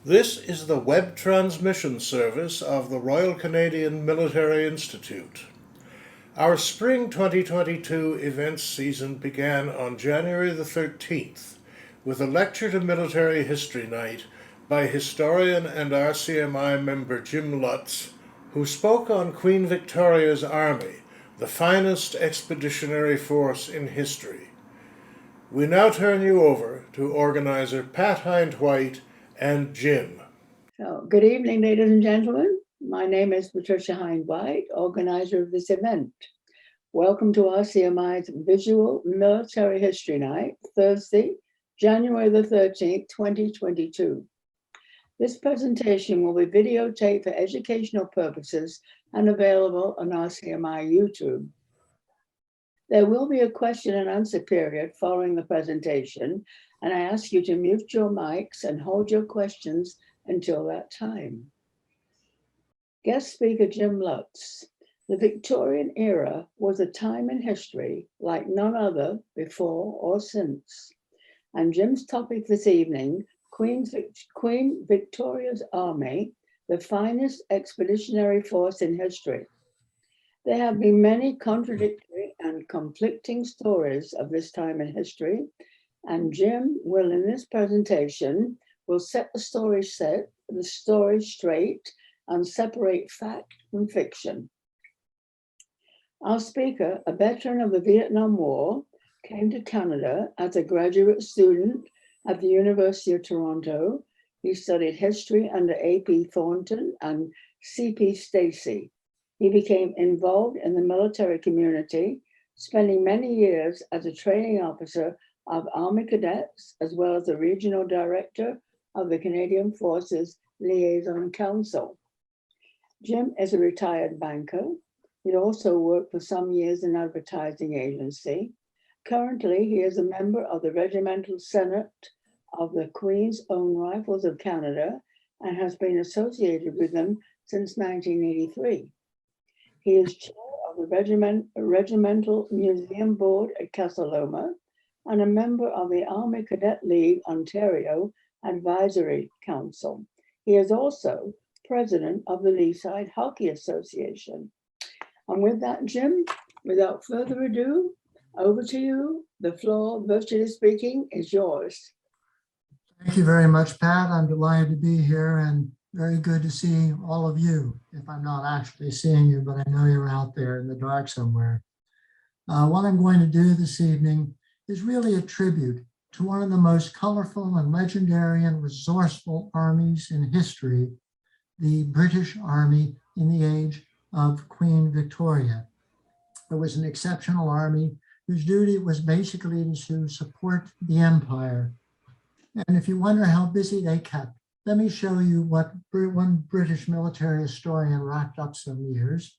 This is the web transmission service of the Royal Canadian Military Institute. Our spring 2022 events season began on January the 13th with a lecture to Military History Night by historian and RCMI member Jim Lutz, who spoke on Queen Victoria's Army, the finest expeditionary force in history. We now turn you over to organizer Pat Hind-White and Jim. So, good evening, ladies and gentlemen. My name is Patricia Hind-White, organizer of this event. Welcome to RCMI's Visual Military History Night, Thursday, January the 13th, 2022. This presentation will be videotaped for educational purposes and available on RCMI YouTube. There will be a question and answer period following the presentation, and I ask you to mute your mics and hold your questions until that time. Guest speaker Jim Lutz. The Victorian era was a time in history like none other before or since. And Jim's topic this evening, Queen Victoria's Army, the finest expeditionary force in history. There have been many contradictory and conflicting stories of this time in history, and Jim will, in this presentation, set the story straight and separate fact from fiction. Our speaker, a veteran of the Vietnam War, came to Canada as a graduate student at the University of Toronto. He studied history under A.P. Thornton and C.P. Stacey. He became involved in the military community, spending many years as a training officer of Army cadets, as well as the regional director of the Canadian Forces Liaison Council. Jim is a retired banker. He also worked for some years in an advertising agency. Currently, he is a member of the Regimental Senate of the Queen's Own Rifles of Canada and has been associated with them since 1983. He is chair of the Regimental Museum Board at Casa Loma and a member of the Army Cadet League Ontario Advisory Council. He is also president of the Leaside Hockey Association. And with that, Jim, without further ado, over to you. The floor, virtually speaking, is yours. Thank you very much, Pat. I'm delighted to be here and very good to see all of you. If I'm not actually seeing you, but I know you're out there in the dark somewhere. What I'm going to do this evening is really a tribute to one of the most colorful and legendary and resourceful armies in history, the British Army in the age of Queen Victoria. It was an exceptional army whose duty was basically to support the empire. And if you wonder how busy they kept, let me show you what one British military historian racked up some years.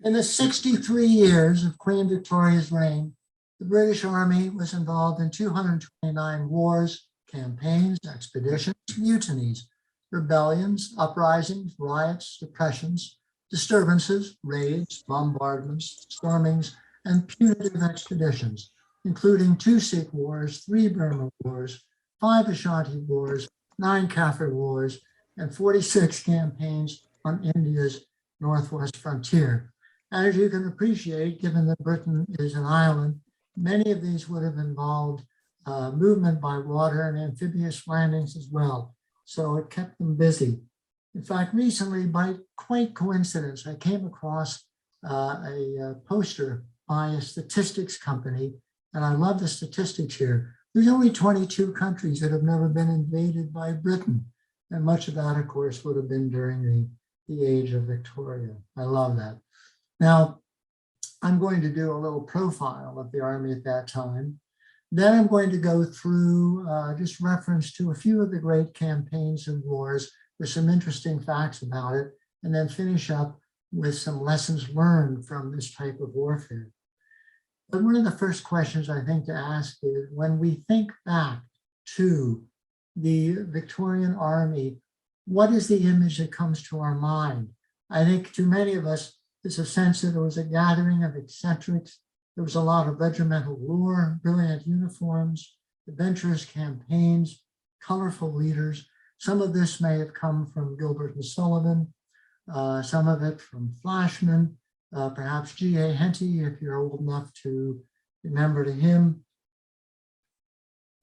In the 63 years of Queen Victoria's reign, the British Army was involved in 229 wars, campaigns, expeditions, mutinies, rebellions, uprisings, riots, depressions, disturbances, raids, bombardments, stormings, and punitive expeditions, including 2 Sikh wars, 3 Burma wars, 5 Ashanti wars, 9 Kafir wars, and 46 campaigns on India's northwest frontier. And as you can appreciate, given that Britain is an island, many of these would have involved movement by water and amphibious landings as well. So it kept them busy. In fact, recently, by quite coincidence, I came across a poster by a statistics company, and I love the statistics here. There's only 22 countries that have never been invaded by Britain. And much of that, of course, would have been during the age of Victoria. I love that. Now, I'm going to do a little profile of the army at that time. Then I'm going to go through just reference to a few of the great campaigns and wars with some interesting facts about it, and then finish up with some lessons learned from this type of warfare. But one of the first questions I think to ask is, when we think back to the Victorian army, what is the image that comes to our mind? I think to many of us, there's a sense that it was a gathering of eccentrics. There was a lot of regimental lore, brilliant uniforms, adventurous campaigns, colorful leaders. Some of this may have come from Gilbert and Sullivan, some of it from Flashman, perhaps G.A. Henty, if you're old enough to remember to him.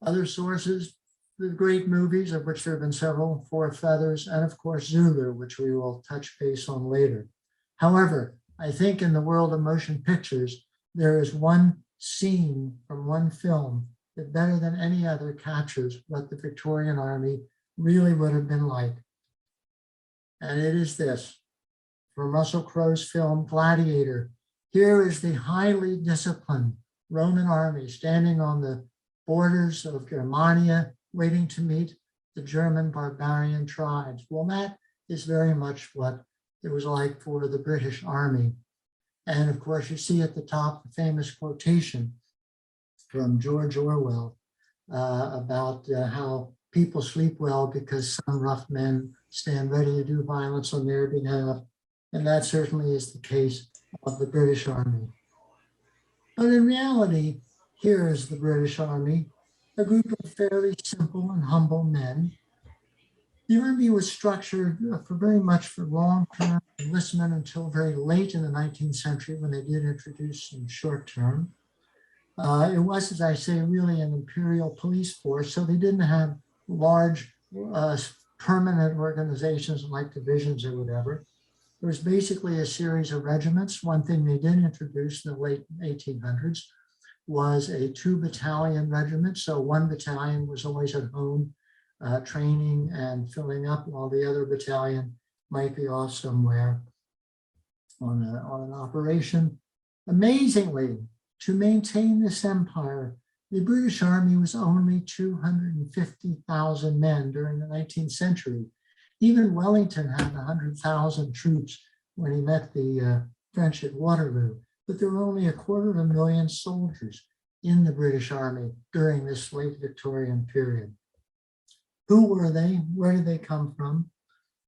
Other sources, the great movies, of which there have been several, Four Feathers, and of course Zulu, which we will touch base on later. However, I think in the world of motion pictures, there is one scene from one film that better than any other captures what the Victorian Army really would have been like. And it is this, from Russell Crowe's film Gladiator. Here is the highly disciplined Roman army standing on the borders of Germania, waiting to meet the German barbarian tribes. Well, that is very much what it was like for the British Army. And of course, you see at the top the famous quotation from George Orwell about how people sleep well because some rough men stand ready to do violence on their behalf. And that certainly is the case of the British Army. But in reality, here is the British Army, a group of fairly simple and humble men. The Army was structured very much for long-term enlistment until very late in the 19th century when they did introduce some short-term. It was, as I say, really an imperial police force, so they didn't have large permanent organizations like divisions or whatever. It was basically a series of regiments. One thing they did introduce in the late 1800s was a 2-battalion regiment. So one battalion was always at home training and filling up while the other battalion might be off somewhere on an operation. Amazingly, to maintain this empire, the British Army was only 250,000 men during the 19th century. Even Wellington had 100,000 troops when he met the French at Waterloo, but there were only 250,000 soldiers in the British Army during this late Victorian period. Who were they? Where did they come from?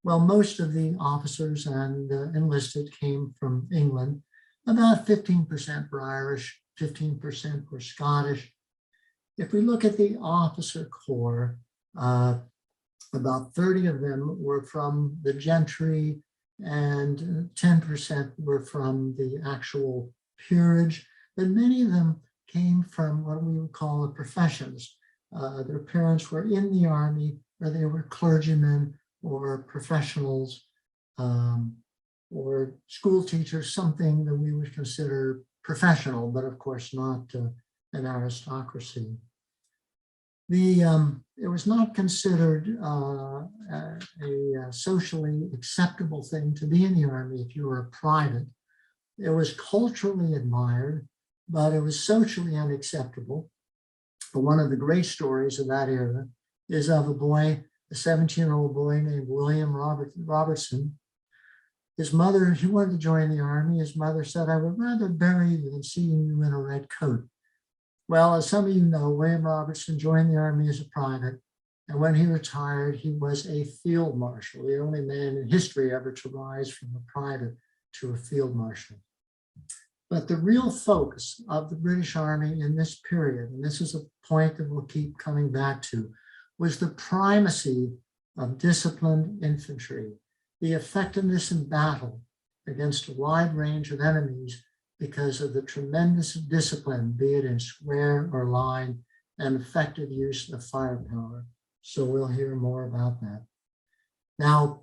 Well, most of the officers and enlisted came from England. About 15% were Irish, 15% were Scottish. If we look at the officer corps, about 30 of them were from the gentry and 10% were from the actual peerage, but many of them came from what we would call the professions. Their parents were in the army, or they were clergymen or professionals or school teachers, something that we would consider professional, but of course not an aristocracy. It was not considered a socially acceptable thing to be in the army if you were a private. It was culturally admired, but it was socially unacceptable. But one of the great stories of that era is of a boy, a 17-year-old boy named William Robertson. His mother, he wanted to join the army. His mother said, "I would rather bury you than seeing you in a red coat." Well, as some of you know, William Robertson joined the army as a private, and when he retired, he was a field marshal, the only man in history ever to rise from a private to a field marshal. But the real focus of the British Army in this period, and this is a point that we'll keep coming back to, was the primacy of disciplined infantry, the effectiveness in battle against a wide range of enemies because of the tremendous discipline, be it in square or line, and effective use of firepower. So we'll hear more about that. Now,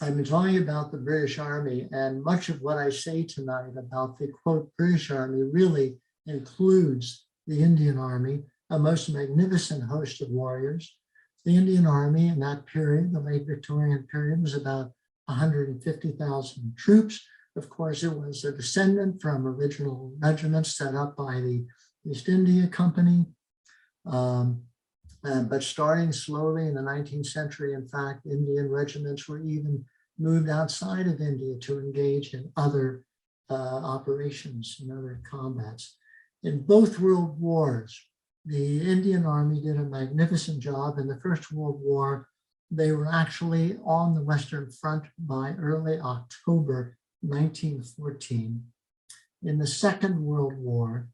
I've been talking about the British Army, and much of what I say tonight about the, quote, British Army really includes the Indian Army, a most magnificent host of warriors. The Indian Army in that period, the late Victorian period, was about 150,000 troops. Of course, it was a descendant from original regiments set up by the East India Company. But starting slowly in the 19th century, in fact, Indian regiments were even moved outside of India to engage in other operations and other combats. In both world wars, the Indian Army did a magnificent job. In the First World War, they were actually on the Western Front by early October 1914. In the Second World War,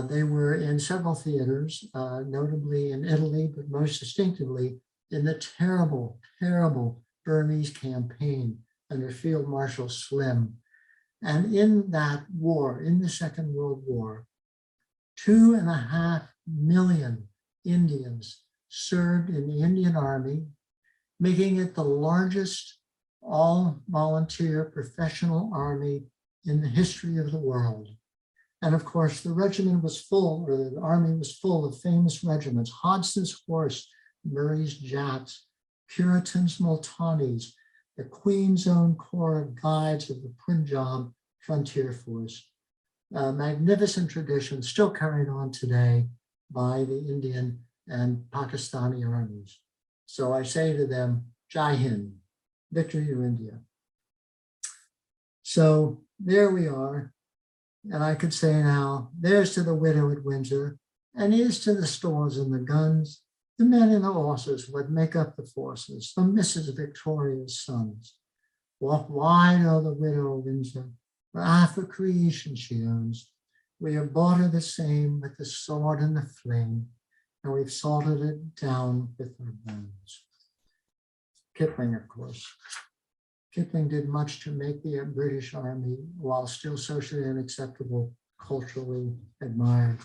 they were in several theaters, notably in Italy, but most distinctively in the terrible, terrible Burmese campaign under Field Marshal Slim. And in that war, in the Second World War, 2.5 million Indians served in the Indian Army, making it the largest all-volunteer professional army in the history of the world. And of course, the regiment was full, or the army was full of famous regiments: Hodson's Horse, Murray's Jats, Puritans, Multanis, the Queen's Own Corps of Guides of the Punjab Frontier Force. A magnificent tradition still carried on today by the Indian and Pakistani armies. So I say to them, Jai Hind, victory to India. So there we are. And I could say now, there's to the widow at Windsor, and here's to the stores and the guns, the men and the horses would make up the forces, the Mrs. Victoria's sons. Walk wide, O the widow of Windsor, for half a creation she owns. We have bought her the same with the sword and the flame, and we've salted it down with our bones. Kipling, of course. Kipling did much to make the British Army, while still socially unacceptable, culturally admired.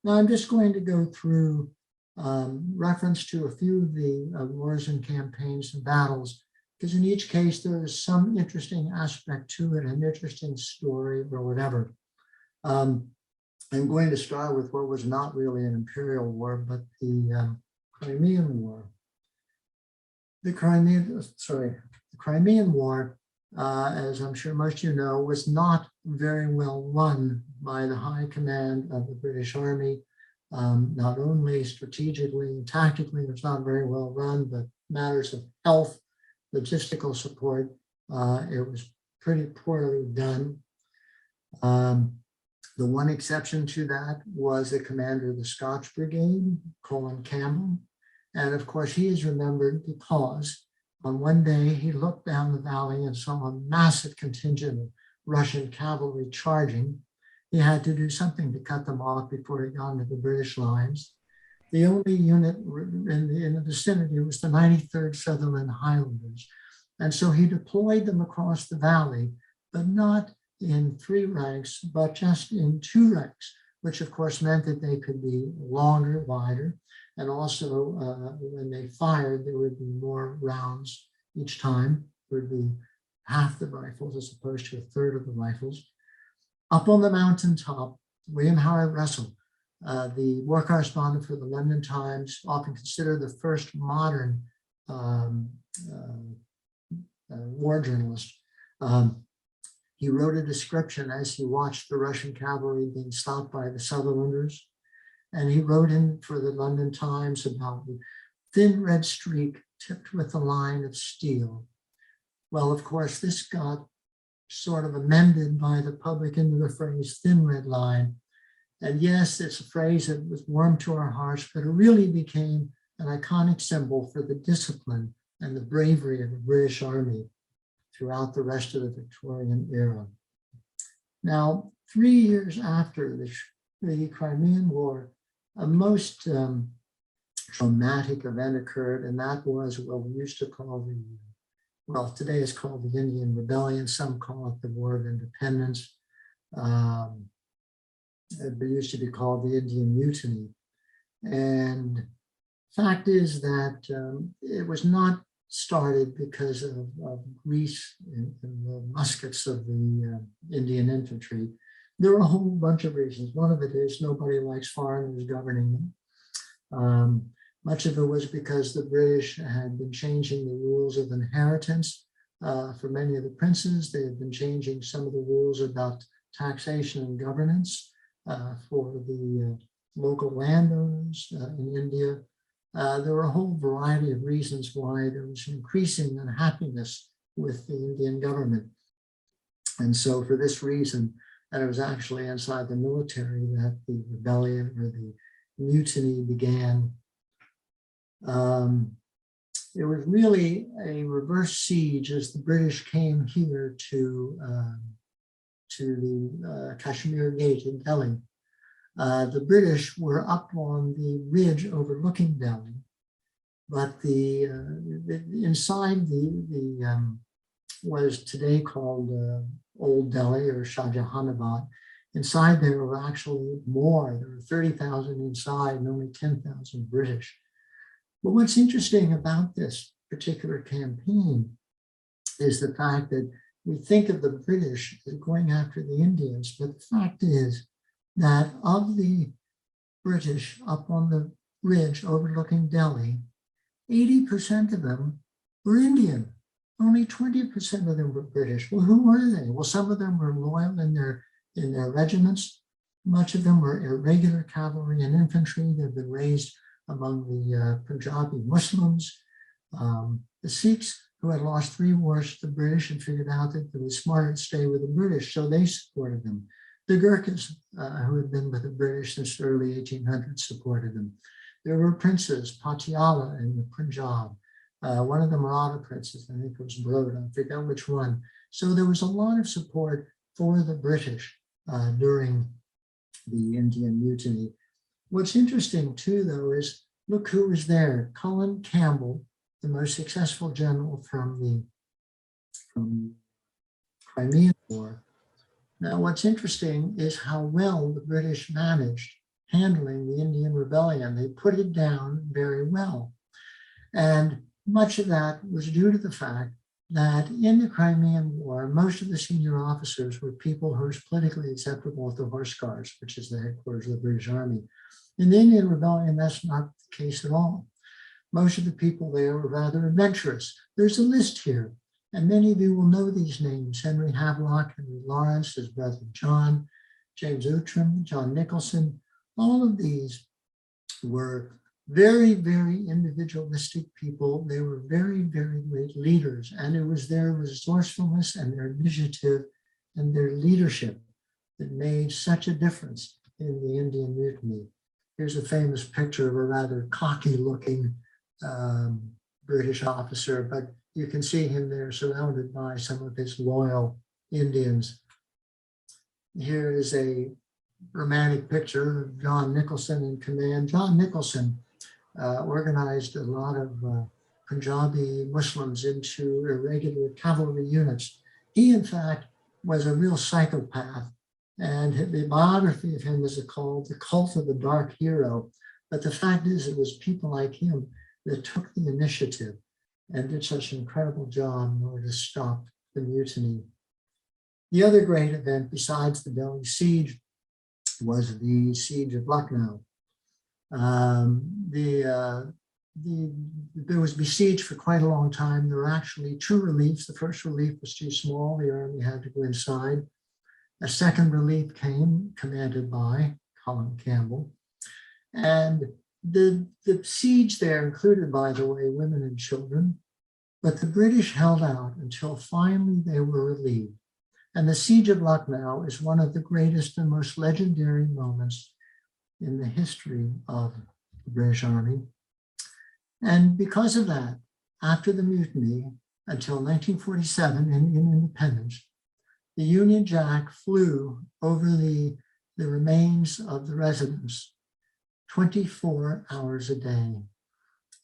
Now I'm just going to go through reference to a few of the wars and campaigns and battles, because in each case there is some interesting aspect to it, an interesting story or whatever. I'm going to start with what was not really an imperial war, but the Crimean War. The Crimean War, as I'm sure most of you know, was not very well run by the high command of the British Army. Not only strategically and tactically, it was not very well run, but matters of health, logistical support, it was pretty poorly done. The one exception to that was the commander of the Scotch Brigade, Colin Campbell. And of course, he is remembered because on one day he looked down the valley and saw a massive contingent of Russian cavalry charging. He had to do something to cut them off before he got into the British lines. The only unit in the vicinity was the 93rd Sutherland Highlanders. And so he deployed them across the valley, but not in 3 ranks, but just in 2 ranks, which of course meant that they could be longer, wider, and also when they fired, there would be more rounds each time. There would be half the rifles as opposed to a third of the rifles. Up on the mountaintop, William Howard Russell, the war correspondent for the London Times, often considered the first modern war journalist. He wrote a description as he watched the Russian cavalry being stopped by the Sutherlanders. And he wrote in for the London Times about the thin red streak tipped with a line of steel. Well, of course, this got sort of amended by the public into the phrase thin red line. And yes, it's a phrase that was warm to our hearts, but it really became an iconic symbol for the discipline and the bravery of the British Army throughout the rest of the Victorian era. Now, 3 years after the Crimean War, a most traumatic event occurred, and that was what we used to call today is called the Indian Rebellion. Some call it the War of Independence. It used to be called the Indian Mutiny. And fact is that it was not started because of grease in the muskets of the Indian infantry. There were a whole bunch of reasons. One of it is nobody likes foreigners governing them. Much of it was because the British had been changing the rules of inheritance for many of the princes. They had been changing some of the rules about taxation and governance for the local landowners in India. There were a whole variety of reasons why there was increasing unhappiness with the Indian government. And so for this reason, and it was actually inside the military that the rebellion or the mutiny began. It was really a reverse siege as the British came here to the Kashmir Gate in Delhi. The British were up on the ridge overlooking Delhi, But inside what is today called Old Delhi or Shah Jahanabad, inside there were actually more. There were 30,000 inside and only 10,000 British. But what's interesting about this particular campaign is the fact that we think of the British as going after the Indians, but the fact is that of the British up on the ridge overlooking Delhi, 80% of them were Indian. Only 20% of them were British. Well, who were they? Well, some of them were loyal in their regiments. Much of them were irregular cavalry and infantry. They've been raised among the Punjabi Muslims. The Sikhs, who had lost 3 wars to the British and figured out that it was smarter to stay with the British, so they supported them. The Gurkhas, who had been with the British since the early 1800s, supported them. There were princes, Patiala in the Punjab. One of them were Rana princes, I think it was Broda, I forget which one. So there was a lot of support for the British during the Indian Mutiny. What's interesting too, though, is look who was there. Colin Campbell, the most successful general from the Crimean War. Now, what's interesting is how well the British managed handling the Indian Rebellion. They put it down very well. And much of that was due to the fact that in the Crimean War, most of the senior officers were people who were politically acceptable at the Horse Guards, which is the headquarters of the British Army. In the Indian Rebellion, that's not the case at all. Most of the people there were rather adventurous. There's a list here, and many of you will know these names: Henry Havelock, Henry Lawrence, his brother John, James Outram, John Nicholson. All of these were very, very individualistic people. They were very, very great leaders, and it was their resourcefulness and their initiative and their leadership that made such a difference in the Indian Mutiny. Here's a famous picture of a rather cocky-looking British officer, but you can see him there surrounded by some of his loyal Indians. Here is a romantic picture of John Nicholson in command. John Nicholson organized a lot of Punjabi Muslims into irregular cavalry units. He, in fact, was a real psychopath, and the biography of him is called The Cult of the Dark Hero. But the fact is, it was people like him that took the initiative and did such an incredible job in order to stop the mutiny. The other great event besides the Delhi siege was the siege of Lucknow. There was besieged for quite a long time. There were actually 2 reliefs. The first relief was too small. The army had to go inside. A second relief came, commanded by Colin Campbell. And the siege there included, by the way, women and children. But the British held out until finally they were relieved. And the siege of Lucknow is one of the greatest and most legendary moments in the history of the British Army. And because of that, after the mutiny, until 1947 in independence, the Union Jack flew over the remains of the residents 24 hours a day.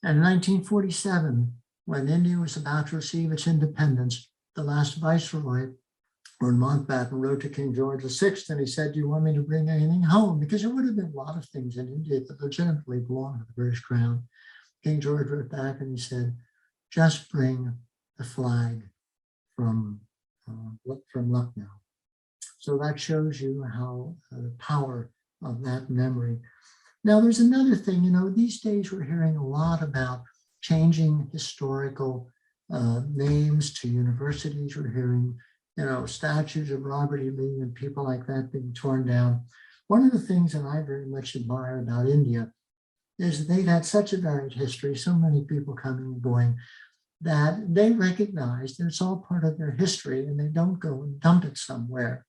And in 1947, when India was about to receive its independence, the last viceroy, Lord Mountbatten, wrote to King George VI, and he said, "Do you want me to bring anything home?" Because there would have been a lot of things in India that legitimately belonged to the British Crown. King George wrote back and he said, "Just bring the flag from Lucknow." So that shows you how the power of that memory. Now, there's another thing, these days we're hearing a lot about changing historical names to universities. We're hearing statues of Robert E. Lee and people like that being torn down. One of the things that I very much admire about India is they've had such a varied history, so many people coming and going, that they recognize that it's all part of their history and they don't go and dump it somewhere.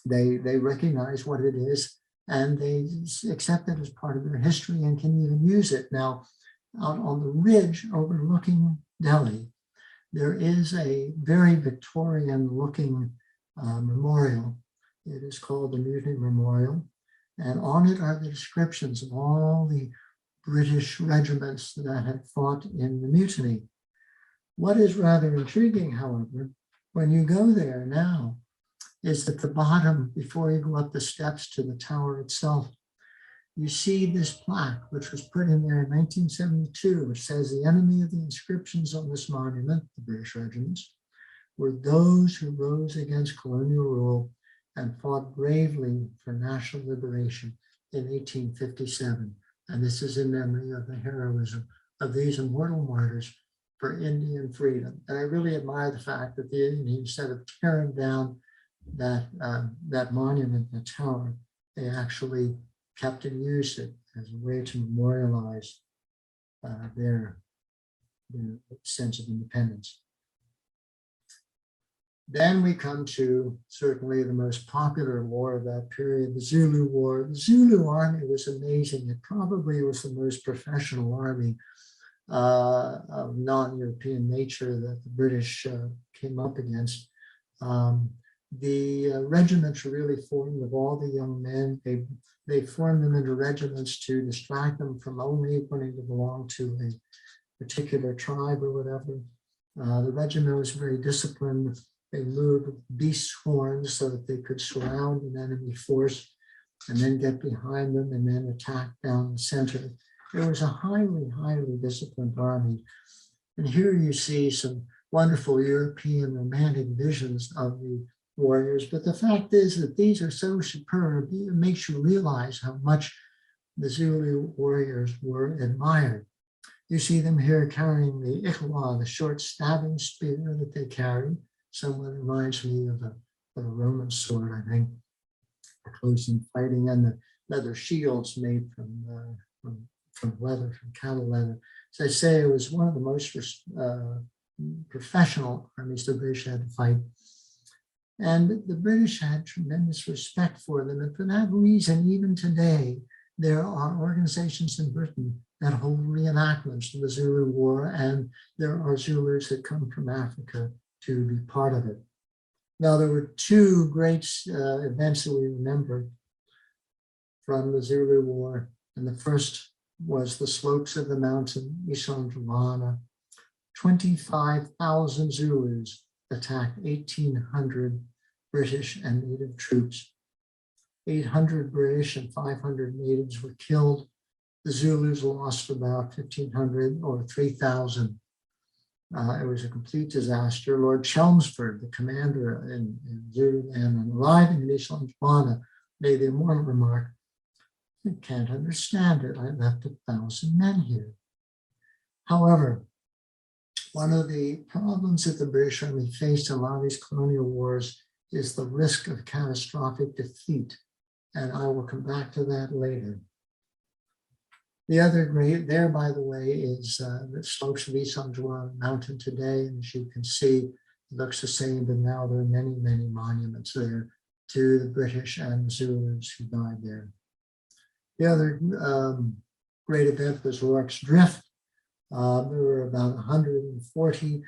They recognize what it is and they accept it as part of their history and can even use it. Now, out on the ridge overlooking Delhi, there is a very Victorian-looking memorial. It is called the Mutiny Memorial, and on it are the descriptions of all the British regiments that had fought in the mutiny. What is rather intriguing, however, when you go there now, is at the bottom, before you go up the steps to the tower itself, you see this plaque, which was put in there in 1972, which says the enemy of the inscriptions on this monument, the British regiments, were those who rose against colonial rule and fought bravely for national liberation in 1857. And this is in memory of the heroism of these immortal martyrs for Indian freedom. And I really admire the fact that the Indians, instead of tearing down that monument, the tower, they actually kept and used it as a way to memorialize their sense of independence. Then we come to certainly the most popular war of that period, the Zulu War. The Zulu army was amazing. It probably was the most professional army of non-European nature that the British came up against. The regiments were really formed of all the young men. They formed them into regiments to distract them from only wanting to belong to a particular tribe or whatever. The regiment was very disciplined. They moved with beast horns so that they could surround an enemy force and then get behind them and then attack down the center. It was a highly, highly disciplined army. And here you see some wonderful European romantic visions of the warriors. But the fact is that these are so superb, it makes you realize how much the Zulu warriors were admired. You see them here carrying the ikwa, the short stabbing spear that they carried. Somewhat reminds me of a Roman sword, I think, for close in fighting, and the leather shields made from leather, from cattle leather. As I say, it was one of the most professional armies the British had to fight. And the British had tremendous respect for them. And for that reason, even today, there are organizations in Britain that hold reenactments of the Zulu War, and there are Zulus that come from Africa to be part of it. Now, there were two great events that we remember from the Zulu War, and the first was the slopes of the mountain Isandlwana. 25,000 Zulus attacked 1,800 British and native troops. 800 British and 500 natives were killed. The Zulus lost about 1,500 or 3,000. It was a complete disaster. Lord Chelmsford, the commander in Zululand, and arriving in Isandlwana, made the immortal remark, "I can't understand it. I left 1,000 men here." However, one of the problems that the British Army faced in a lot of these colonial wars is the risk of catastrophic defeat. And I will come back to that later. The other great there, by the way, is the slopes of Isandlwana Mountain today. And as you can see, it looks the same, but now there are many, many monuments there to the British and the Zulus who died there. The other great event was Rorke's Drift. There were about 140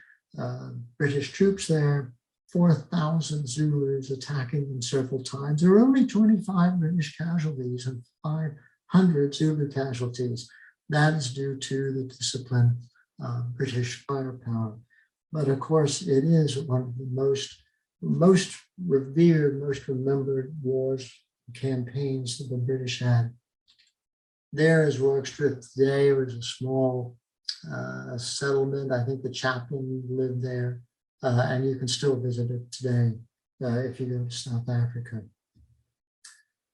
British troops there, 4,000 Zulus attacking them several times. There were only 25 British casualties and 500 Zulu casualties. That is due to the discipline of British firepower. But of course, it is one of the most revered, most remembered wars, campaigns that the British had. There is Rorke's Drift today. It was a small settlement. I think the chaplain lived there, and you can still visit it today if you go to South Africa.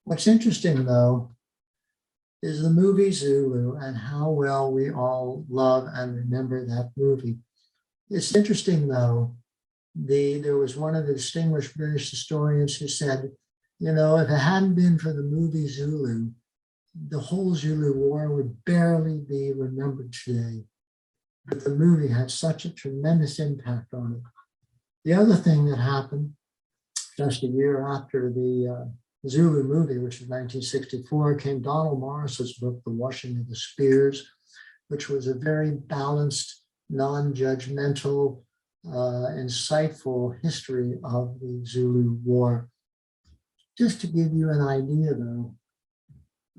What's interesting, though, is the movie Zulu and how well we all love and remember that movie. It's interesting, though, there was one of the distinguished British historians who said, you know, if it hadn't been for the movie Zulu, the whole Zulu War would barely be remembered today. But the movie had such a tremendous impact on it. The other thing that happened just a year after the Zulu movie, which was 1964, came Donald Morris's book, The Washing of the Spears, which was a very balanced, non-judgmental, insightful history of the Zulu War. Just to give you an idea, though,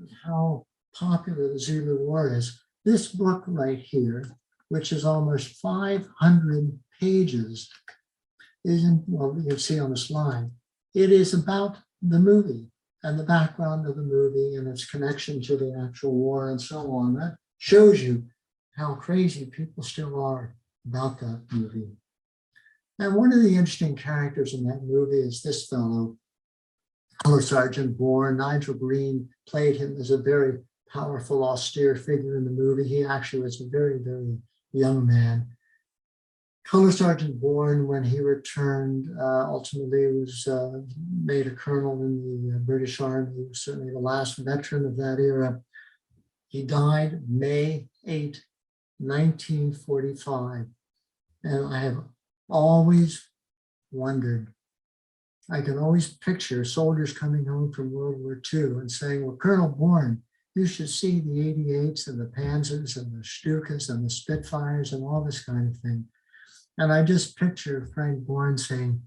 of how popular the Zulu War is. This book right here, which is almost 500 pages, well, you can see on the slide, it is about the movie and the background of the movie and its connection to the actual war and so on. That shows you how crazy people still are about that movie. And one of the interesting characters in that movie is this fellow, Color Sergeant Bourne. Nigel Green played him as a very powerful, austere figure in the movie. He actually was a very, very young man. Color Sergeant Bourne, when he returned, ultimately was made a colonel in the British Army. He was certainly the last veteran of that era. He died May 8, 1945. And I have always wondered, I can always picture soldiers coming home from World War II and saying, well, Colonel Bourne, you should see the 88s and the Panzers and the Stukas and the Spitfires and all this kind of thing. And I just picture Frank Bourne saying,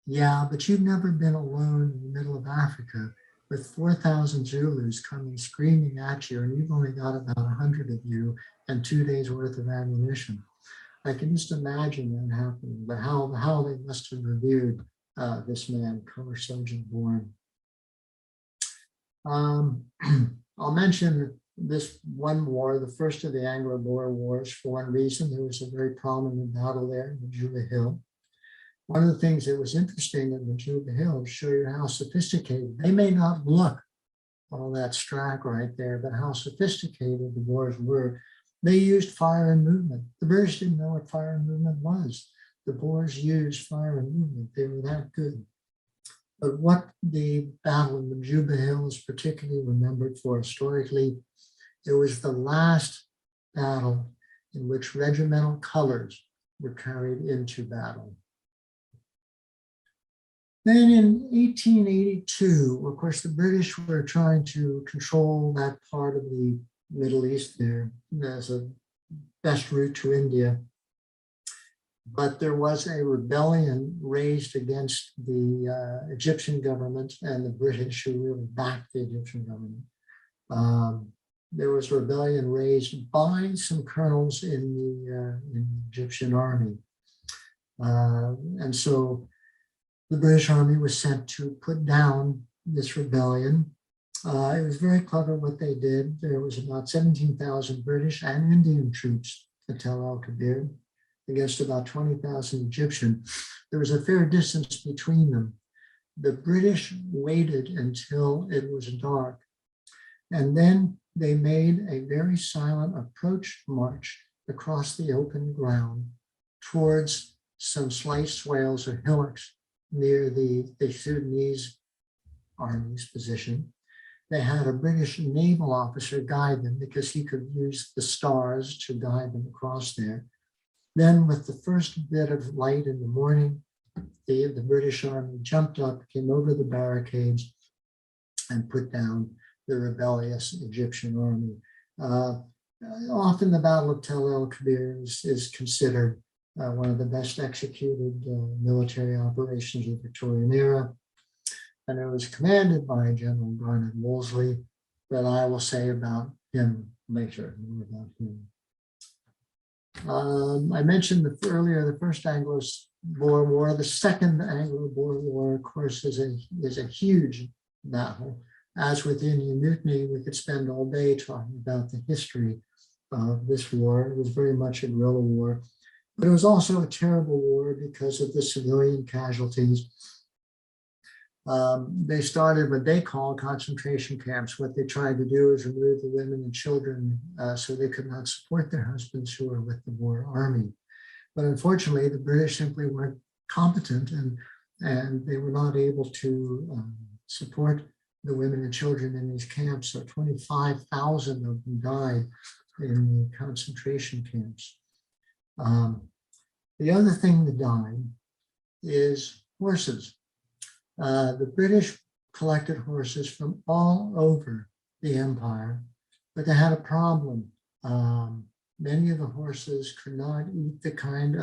yeah, but you've never been alone in the middle of Africa with 4,000 Zulus coming screaming at you, and you've only got about 100 of you and 2 days worth of ammunition. I can just imagine that happening, but how they must have reviewed this man, Color Sergeant Bourne. I'll mention this one war, the first of the Anglo Wars, for one reason. There was a very prominent battle there in the Jubilee Hill. One of the things that was interesting in the Jubilee Hill, to show you how sophisticated, they may not look all that strack right there, but how sophisticated the Boers were. They used fire and movement. The British didn't know what fire and movement was. The Boers used fire and movement. They were that good. But what the battle of the Jubilee Hill is particularly remembered for historically, it was the last battle in which regimental colors were carried into battle. Then in 1882, of course, the British were trying to control that part of the Middle East there as a best route to India. But there was a rebellion raised against the Egyptian government and the British, who really backed the Egyptian government. There was a rebellion raised by some colonels in the Egyptian army. And so the British Army was sent to put down this rebellion. It was very clever what they did. There was about 17,000 British and Indian troops at Tel el-Kebir against about 20,000 Egyptian. There was a fair distance between them. The British waited until it was dark, and then they made a very silent approach march across the open ground towards some slight swales or hillocks near the Sudanese army's position. They had a British naval officer guide them because he could use the stars to guide them across there. Then with the first bit of light in the morning, the British Army jumped up, came over the barricades, and put down the rebellious Egyptian army. Often the Battle of Tel el-Kebir is considered one of the best executed military operations of the Victorian era. And it was commanded by General Garnet Woolsey, but I will say about him later, more about him. I mentioned earlier the first Anglo-Boer War. The second Anglo-Boer War, of course, is a huge battle. As with Indian Mutiny, we could spend all day talking about the history of this war. It was very much a guerrilla war, but it was also a terrible war because of the civilian casualties. They started what they call concentration camps. What they tried to do is remove the women and children so they could not support their husbands who were with the Boer army. But unfortunately, the British simply weren't competent, and they were not able to support the women and children in these camps. So 25,000 of them died in the concentration camps. The other thing that died is horses. The British collected horses from all over the empire, but they had a problem. Many of the horses could not eat the kind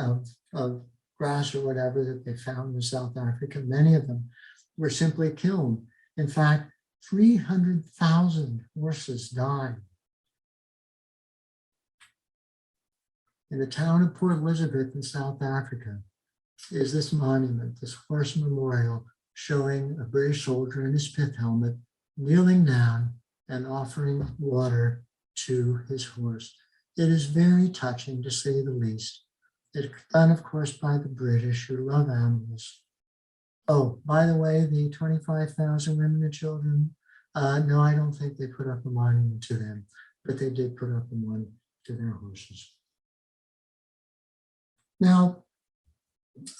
of grass or whatever that they found in South Africa. Many of them were simply killed. In fact, 300,000 horses died In the town of Port Elizabeth in South Africa is this monument, this horse memorial showing a British soldier in his pith helmet kneeling down and offering water to his horse. It is very touching, to say the least. It's done, of course, by the British, who love animals. Oh, by the way, the 25,000 women and children, no, I don't think they put up a monument to them, but they did put up a monument to their horses. Now,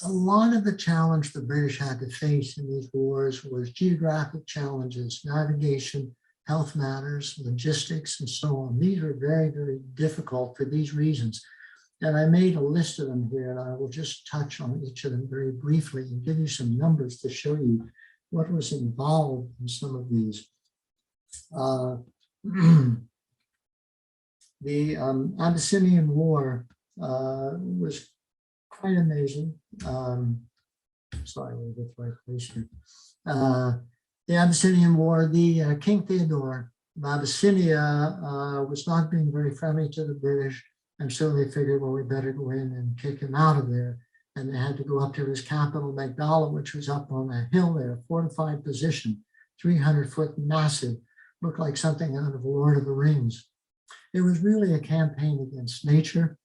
a lot of the challenge the British had to face in these wars was geographic challenges, navigation, health matters, logistics, and so on. These were very, very difficult for these reasons. And I made a list of them here, and I will just touch on each of them very briefly and give you some numbers to show you what was involved in some of these. The Abyssinian War was quite amazing. Sorry, we'll get the right place here. The Abyssinian War, the King Theodore of Abyssinia was not being very friendly to the British, and so they figured, well, we better go in and kick him out of there. And they had to go up to his capital, Magdala, which was up on a hill there, fortified position, 300-foot, massive, looked like something out of Lord of the Rings. It was really a campaign against nature,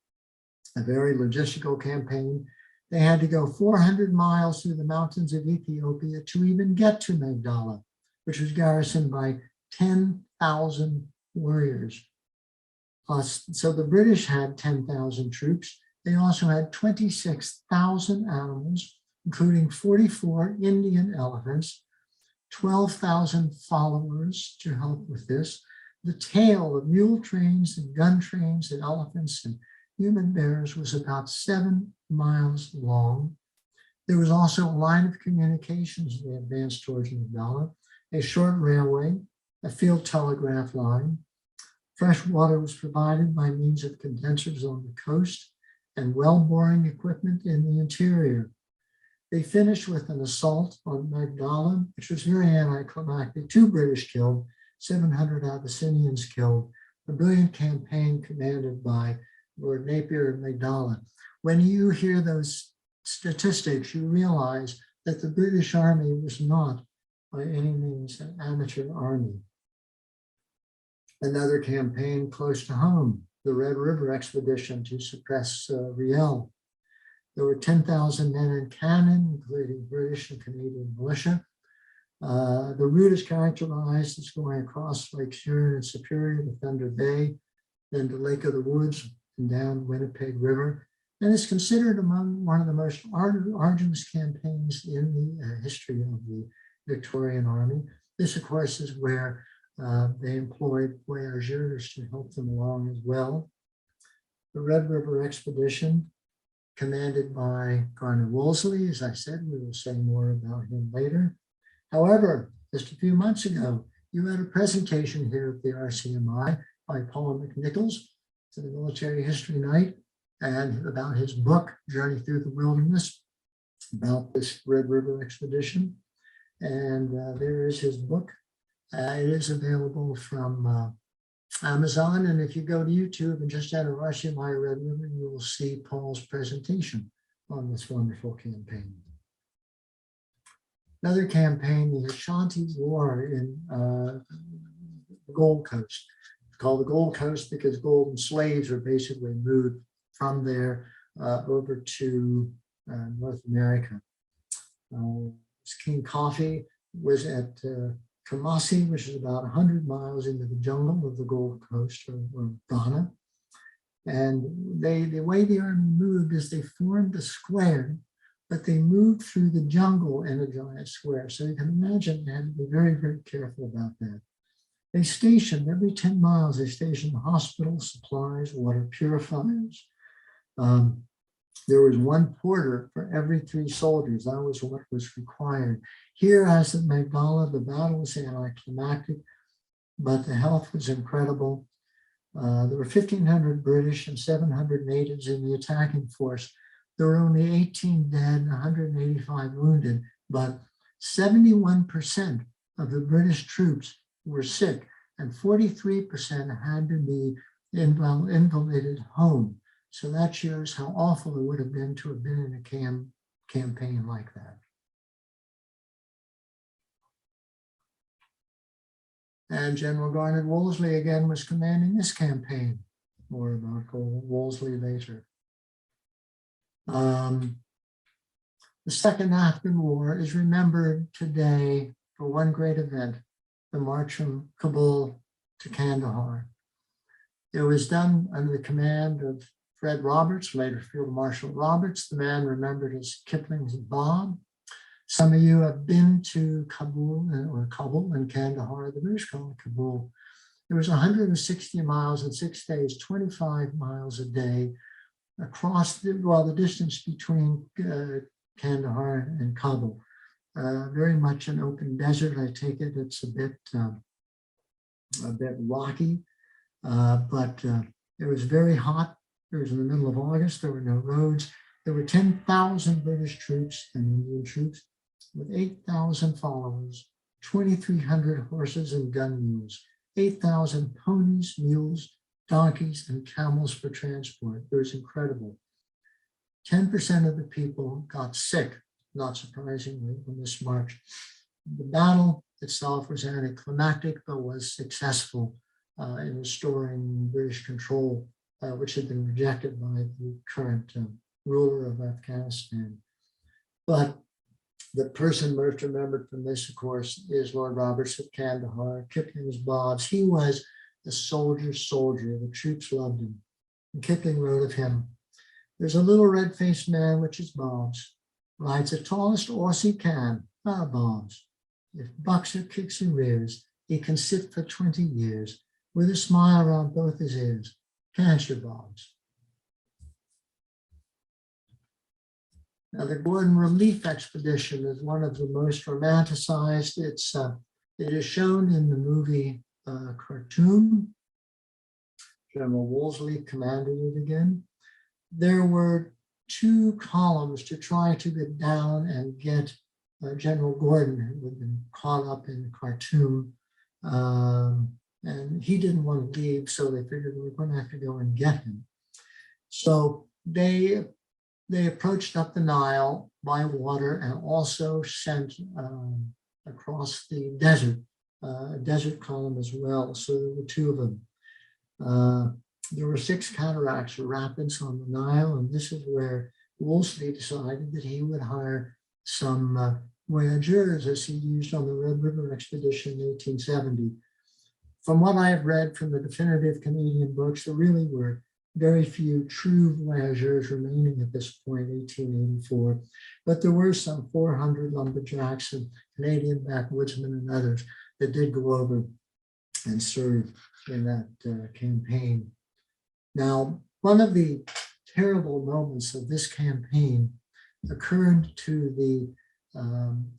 a very logistical campaign. They had to go 400 miles through the mountains of Ethiopia to even get to Magdala, which was garrisoned by 10,000 warriors. Plus, so the British had 10,000 troops. They also had 26,000 animals, including 44 Indian elephants, 12,000 followers to help with this. The tail of mule trains and gun trains and elephants and human bears was about 7 miles long. There was also a line of communications as they advanced towards Magdala, a short railway, a field telegraph line. Fresh water was provided by means of condensers on the coast and well boring equipment in the interior. They finished with an assault on Magdala, which was very anticlimactic. 2 British killed, 700 Abyssinians killed. A brilliant campaign commanded by Lord Napier of Magdala. When you hear those statistics, you realize that the British Army was not by any means an amateur army. Another campaign close to home, the Red River expedition to suppress Riel. There were 10,000 men and cannon, including British and Canadian militia. The route is characterized as going across Lake Huron and Superior to Thunder Bay, then to Lake of the Woods and down Winnipeg River, and is considered among one of the most arduous campaigns in the history of the Victorian Army. This, of course, is where they employed voyageurs to help them along as well. The Red River expedition, commanded by Garnet Woolsey, as I said, we will say more about him later. However, just a few months ago, you had a presentation here at the RCMI by Paul McNichols to the Military History Night, and about his book, Journey Through the Wilderness, about this Red River expedition. And there is his book. It is available from Amazon. And if you go to YouTube and just enter RCMI Red River, you will see Paul's presentation on this wonderful campaign. Another campaign, the Ashanti War in the Gold Coast. It's called the Gold Coast because golden slaves were basically moved from there over to North America. King Coffee was at Kumasi, which is about 100 miles into the jungle of the Gold Coast or Ghana. And the way the army moved is they formed a square, but they moved through the jungle in a giant square. So you can imagine they had to be very, very careful about that. They stationed every 10 miles, they stationed hospitals, supplies, water purifiers. There was 1 porter for every 3 soldiers. That was what was required. Here, as at Magdala, the battle was anticlimactic, but the health was incredible. There were 1,500 British and 700 natives in the attacking force. There were only 18 dead and 185 wounded, but 71% of the British troops were sick, and 43% had to be invalided home. So that shows how awful it would have been to have been in a campaign like that. And General Garnet Woolsey again was commanding this campaign. More about Woolsey later. The Second Afghan War is remembered today for one great event, the march from Kabul to Kandahar. It was done under the command of Fred Roberts, later Field Marshal Roberts, the man remembered as Kipling's Bob. Some of you have been to Kabul and Kandahar, the British colony Kabul. It was 160 miles in 6 days, 25 miles a day across the distance between Kandahar and Kabul. Very much an open desert. I take it it's a bit rocky, but it was very hot. It was in the middle of August. There were no roads. There were 10,000 British troops and Indian troops with 8,000 followers, 2,300 horses and gun mules, 8,000 ponies, mules, donkeys, and camels for transport. It was incredible. 10% of the people got sick, not surprisingly, on this march. The battle itself was anticlimactic, but was successful in restoring British control, which had been rejected by the current ruler of Afghanistan. But the person most remembered from this, of course, is Lord Roberts of Kandahar, Kipling's Bobs. He was a soldier's soldier. The troops loved him. And Kipling wrote of him, "There's a little red-faced man, which is Bobs, rides the tallest horse he can, Bobs. If bucks or kicks and rears, he can sit for 20 years with a smile around both his ears. Can't you, Bobs?" Now, the Gordon Relief Expedition is one of the most romanticized. It is shown in the movie Khartoum. General Woolsey commanded it again. There were 2 columns to try to get down and get General Gordon, who had been caught up in Khartoum. And he didn't want to leave, so they figured we were going to have to go and get him. So they approached up the Nile by water and also sent across the desert, a desert column as well. So there were 2 of them. There were 6 cataracts or rapids on the Nile, and this is where Woolsey decided that he would hire some voyageurs, as he used on the Red River expedition in 1870. From what I have read from the definitive Canadian books, there really were very few true voyageurs remaining at this point, 1884, but there were some 400 lumberjacks and Canadian backwoodsmen and others that did go over and serve in that campaign. Now, one of the terrible moments of this campaign occurred to the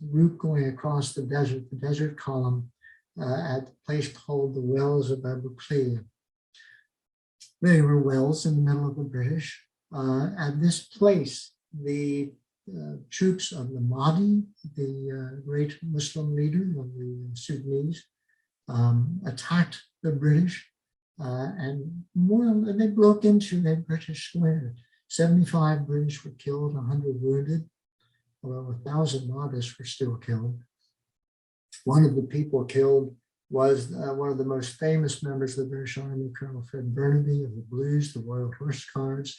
route going across the desert column at a place called the Wells of Abu Bakr. They were wells in the middle of the British. At this place, the troops of the Mahdi, the great Muslim leader of the Sudanese, attacked the British and they broke into a British square. 75 British were killed, 100 wounded, although 1,000 Mahdists were still killed. One of the people killed was one of the most famous members of the British Army, Colonel Fred Burnaby of the Blues, the Royal Horse Guards.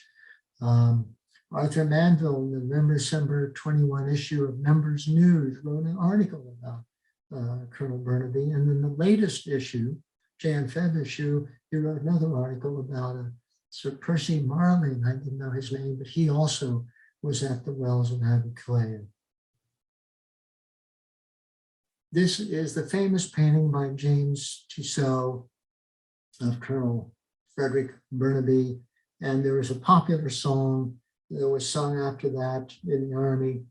Arthur Manville, in the November-December 21 issue of Members News, wrote an article about Colonel Burnaby. And in the latest issue, Jan Feb issue, he wrote another article about Sir Percy Marling. I didn't know his name, but he also was at the Wells of Abu Bakr. This is the famous painting by James Tissot of Colonel Frederick Burnaby. And there was a popular song that was sung after that in the Army.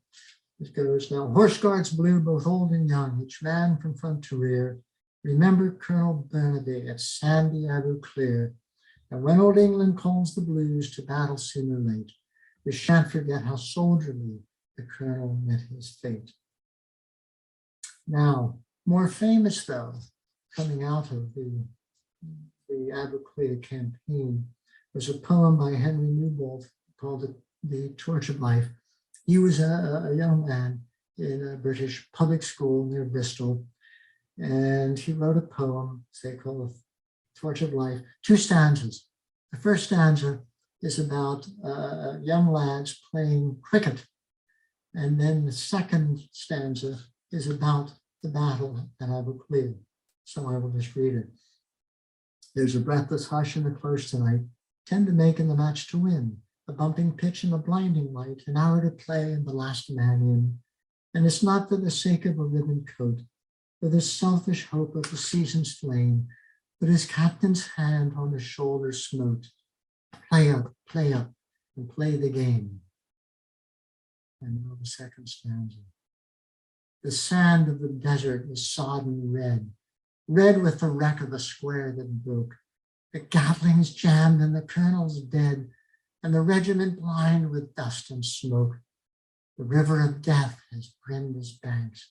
It goes, "Now horse guards blue, both old and young, each man from front to rear. Remember Colonel Burnaby at Sandy Abu Clear. And when old England calls the blues to battle soon or late, we shan't forget how soldierly the Colonel met his fate." Now, more famous though, coming out of the Abu Bakr campaign, There's a poem by Henry Newbold called The Torch of Life. He was a young man in a British public school near Bristol, and he wrote a poem, say, called Torch of Life, 2 stanzas. The first stanza is about young lads playing cricket, and then the second stanza is about the battle at Abu Bakr. So I will just read it. There's a breathless hush in the close tonight, 10 to make in the match to win, a bumping pitch and a blinding light, an hour to play and the last man in. And it's not for the sake of a ribbon coat, for the selfish hope of the season's flame, but his captain's hand on his shoulder smote. Play up, and play the game. And now the second stanza. The sand of the desert is sodden red, red with the wreck of a square that broke. The Gatling's jammed and the colonel's dead, and the regiment blind with dust and smoke. The river of death has brimmed his banks,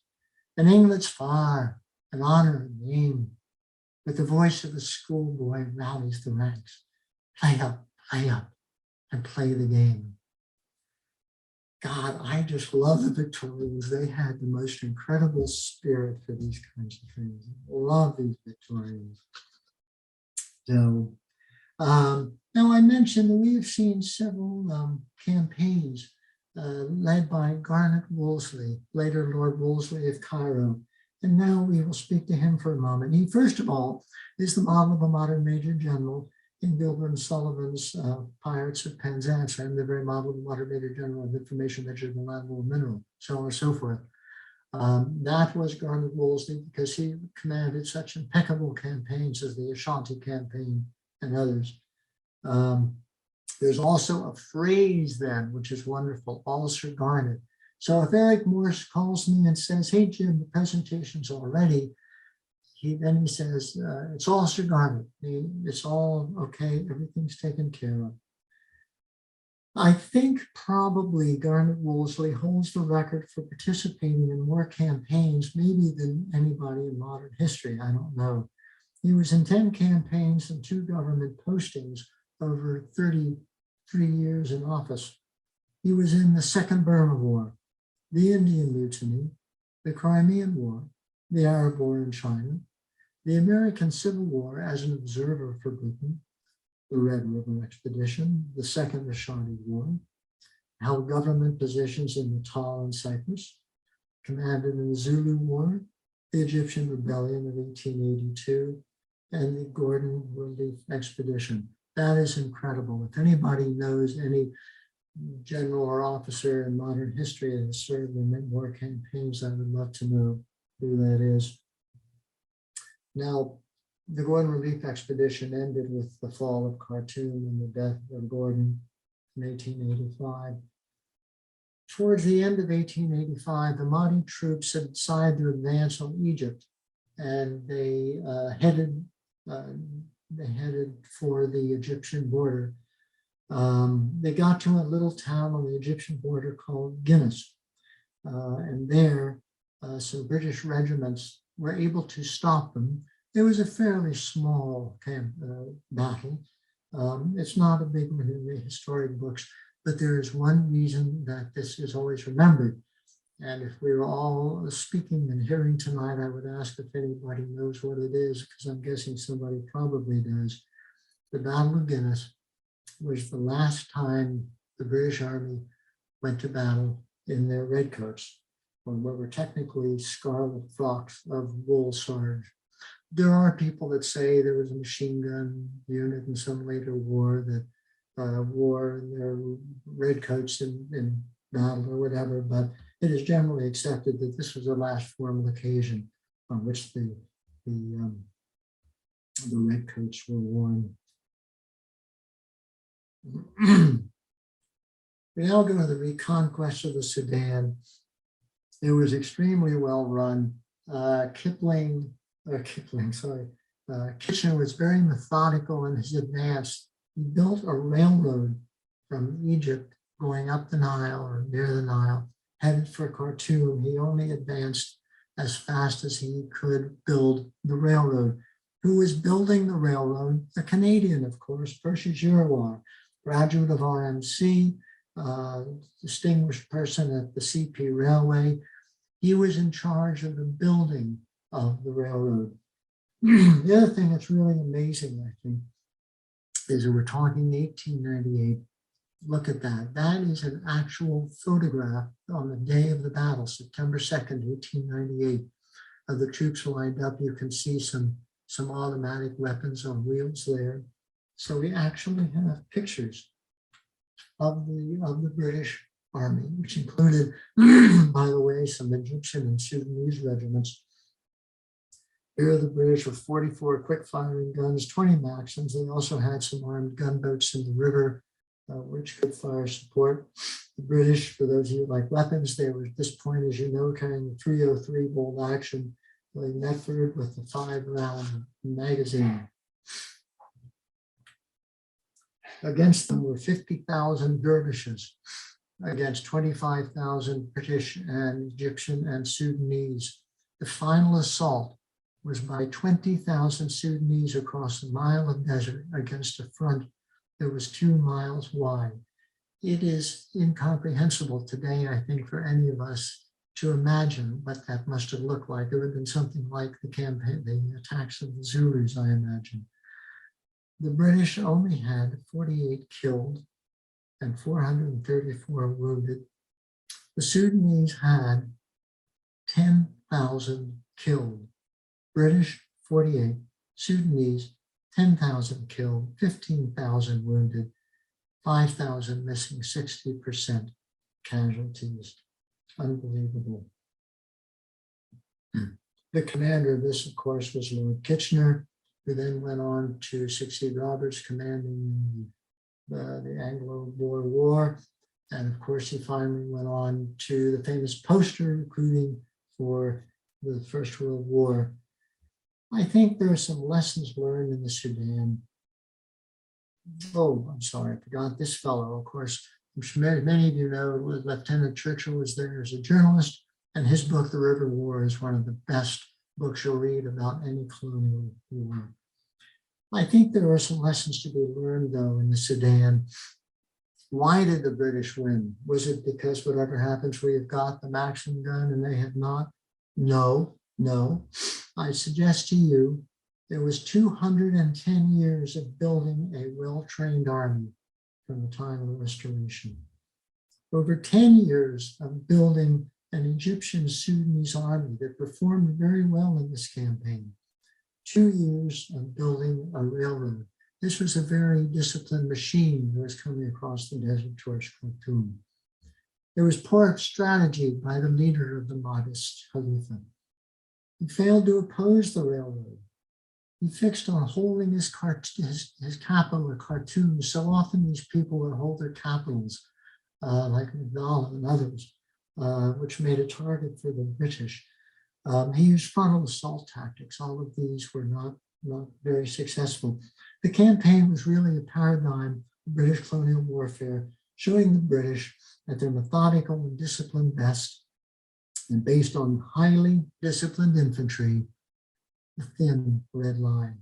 and England's far, and honor and name. With the voice of the schoolboy rallies the ranks. Play up, and play the game. God, I just love the Victorians. They had the most incredible spirit for these kinds of things. I love these Victorians. So, now I mentioned that we have seen several campaigns led by Garnet Woolsey, later Lord Wolseley of Cairo. And now we will speak to him for a moment. He, first of all, is the model of a modern major general in Gilbert and Sullivan's Pirates of Penzance, and the very model of a modern major general of information measured in land, war, mineral, so on and so forth. That was Garnet Woolsey because he commanded such impeccable campaigns as the Ashanti campaign and others. There's also a phrase then, which is wonderful, all Sir Garnet. So if Eric Morse calls me and says, hey, Jim, the presentation's all ready, then he says, it's all Sir Garnet. It's all okay, everything's taken care of. I think probably Garnet Woolsey holds the record for participating in more campaigns, maybe than anybody in modern history, I don't know. He was in 10 campaigns and 2 government postings over 33 years in office. He was in the Second Burma War, the Indian Mutiny, the Crimean War, the Arab War in China, the American Civil War as an observer for Britain, the Red River Expedition, the Second Ashanti War, held government positions in Natal and Cyprus, commanded in the Zulu War, the Egyptian Rebellion of 1882, and the Gordon Relief Expedition. That is incredible. If anybody knows any general or officer in modern history that has served in war campaigns, I would love to know who that is. Now, the Gordon Relief Expedition ended with the fall of Khartoum and the death of Gordon in 1885. Towards the end of 1885, the Mahdi troops had decided to advance on Egypt, and they headed for the Egyptian border. They got to a little town on the Egyptian border called Guinness, and there some British regiments were able to stop them. It was a fairly small battle. It's not a big one in the historic books, but there is one reason that this is always remembered. And if we were all speaking and hearing tonight, I would ask if anybody knows what it is, because I'm guessing somebody probably does. The Battle of Guinness was the last time the British Army went to battle in their redcoats, or what were technically scarlet frocks of wool serge. There are people that say there was a machine gun unit in some later war that wore their redcoats in battle or whatever, but it is generally accepted that this was the last formal occasion on which the redcoats were worn. We now go to the reconquest of the Sudan. It was extremely well run. Kitchener was very methodical in his advance. He built a railroad from Egypt going up the Nile or near the Nile, headed for Khartoum. He only advanced as fast as he could build the railroad. who was building the railroad, a Canadian, of course, Percy Giroir, graduate of RMC, distinguished person at the CP Railway. He was in charge of the building of the railroad. The other thing that's really amazing, I think, is that we're talking 1898. Look at that. That is an actual photograph on the day of the battle, September 2nd, 1898, of the troops lined up. You can see some automatic weapons on wheels there. So we actually have pictures of the British Army, which included, by the way, some Egyptian and Sudanese regiments. Here the British with 44 quick-firing guns, 20 Maxims. They also had some armed gunboats in the river, which could fire support. The British, for those of you who like weapons, they were at this point, as you know, carrying the 303 bolt action, like Netford with the 5-round magazine. Against them were 50,000 dervishes against 25,000 British and Egyptian and Sudanese. The final assault was by 20,000 Sudanese across a mile of desert against a front that was 2 miles wide. It is incomprehensible today, I think, for any of us to imagine what that must have looked like. It would have been something like the campaign, the attacks of the Zulus, I imagine. The British only had 48 killed and 434 wounded. The Sudanese had 10,000 killed. British, 48, Sudanese, 10,000 killed, 15,000 wounded, 5,000 missing, 60% casualties. Unbelievable. The commander of this, of course, was Lord Kitchener, who then went on to succeed Roberts, commanding the Anglo War. And of course, he finally went on to the famous poster recruiting for the First World War. I think there are some lessons learned in the Sudan. Oh, I'm sorry, I forgot this fellow. Of course, I'm sure many of you know Lieutenant Churchill was there as a journalist, and his book, The River War, is one of the best books you'll read about any colonial war. I think there are some lessons to be learned, though, in the Sudan. Why did the British win? Was it because whatever happens, we have got the Maxim gun and they have not? No. I suggest to you, there was 210 years of building a well-trained army from the time of the Restoration. Over 10 years of building an Egyptian Sudanese army that performed very well in this campaign. 2 years of building a railroad. This was a very disciplined machine that was coming across the desert towards Khartoum. There was poor strategy by the leader of the modest Khalifa. He failed to oppose the railroad. He fixed on holding his capital at Khartoum. So often these people would hold their capitals, like Magdala and others, which made a target for the British. He used frontal assault tactics. All of these were not very successful. The campaign was really a paradigm of British colonial warfare, showing the British at their methodical and disciplined best, and based on highly disciplined infantry, a thin red line.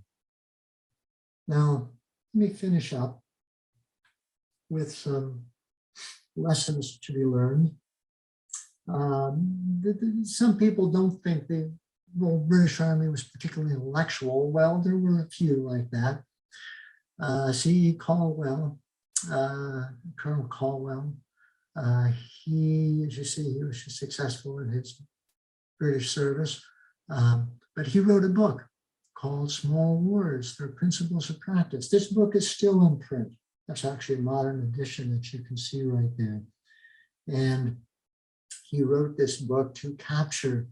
Now, let me finish up with some lessons to be learned. Some people don't think the British Army was particularly intellectual. Well, there were a few like that. C.E. Caldwell, Colonel Caldwell, he, as you see, he was successful in his British service, but he wrote a book called Small Wars, Their Principles of Practice. This book is still in print. That's actually a modern edition that you can see right there. And he wrote this book to capture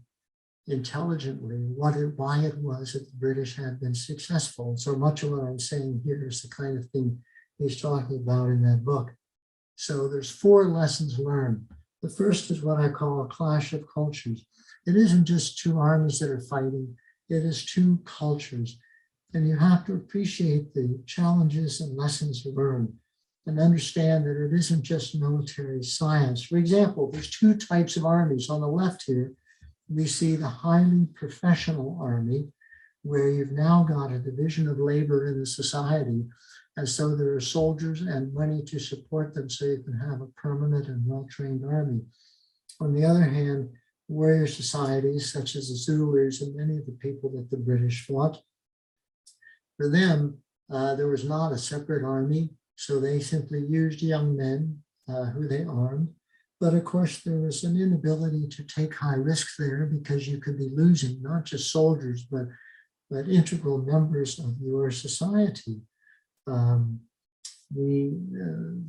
intelligently why it was that the British had been successful. And so much of what I'm saying here is the kind of thing he's talking about in that book. So there's 4 lessons learned. The first is what I call a clash of cultures. It isn't just 2 armies that are fighting, it is 2 cultures. And you have to appreciate the challenges and lessons learned and understand that it isn't just military science. For example, there's 2 types of armies. On the left here, we see the highly professional army, where you've now got a division of labor in the society. And so there are soldiers and money to support them so you can have a permanent and well-trained army. On the other hand, warrior societies such as the Zulus and many of the people that the British fought, for them, there was not a separate army, so they simply used young men who they armed. But of course, there was an inability to take high risks there because you could be losing not just soldiers, but integral members of your society. The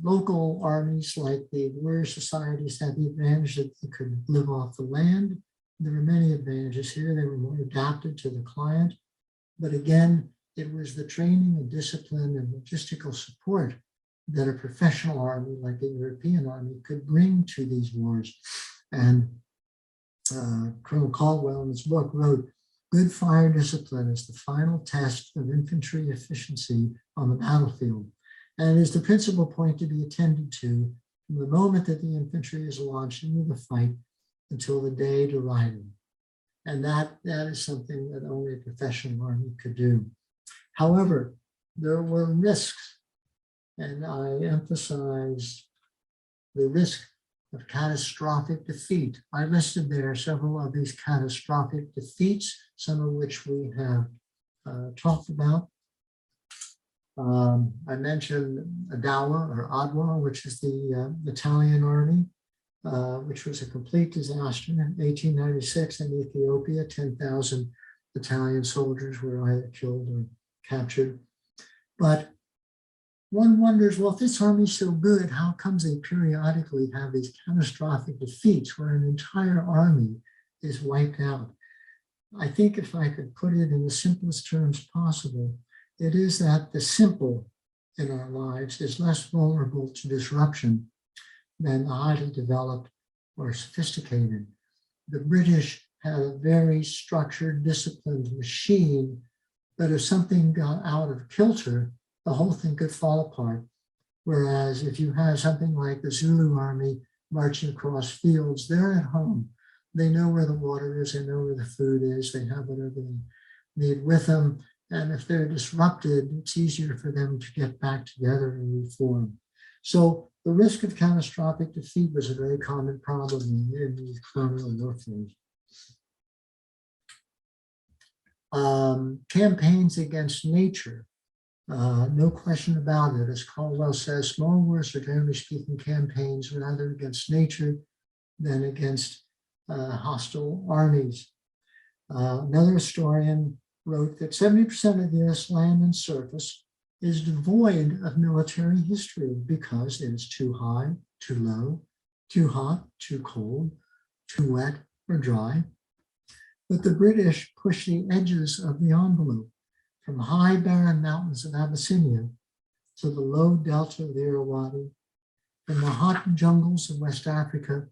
local armies, like the warrior societies, had the advantage that they could live off the land. There were many advantages here. They were more adapted to the client. But again, it was the training and discipline and logistical support that a professional army like the European army could bring to these wars. And Colonel Caldwell in his book wrote, "Good fire discipline is the final test of infantry efficiency on the battlefield, and is the principal point to be attended to from the moment that the infantry is launched into the fight until the day derided." And that is something that only a professional army could do. However, there were risks, and I emphasize the risk of catastrophic defeat. I listed there several of these catastrophic defeats, some of which we have talked about. I mentioned Adwa, which is the Italian army, which was a complete disaster. In 1896 in Ethiopia, 10,000 Italian soldiers were either killed or captured. But one wonders, well, if this army's so good, how comes they periodically have these catastrophic defeats where an entire army is wiped out? I think if I could put it in the simplest terms possible, it is that the simple in our lives is less vulnerable to disruption than the highly developed or sophisticated. The British had a very structured, disciplined machine, but if something got out of kilter, the whole thing could fall apart. Whereas if you have something like the Zulu army marching across fields, they're at home. They know where the water is, they know where the food is, they have whatever they need with them. And if they're disrupted, it's easier for them to get back together and reform. So the risk of catastrophic defeat was a very common problem in these colonial warfare. Campaigns against nature. No question about it. As Caldwell says, small wars are generally speaking campaigns rather against nature than against hostile armies. Another historian wrote that 70% of the US land and surface is devoid of military history because it is too high, too low, too hot, too cold, too wet or dry. But the British pushed the edges of the envelope from high barren mountains of Abyssinia to the low delta of the Irrawaddy, from the hot jungles of West Africa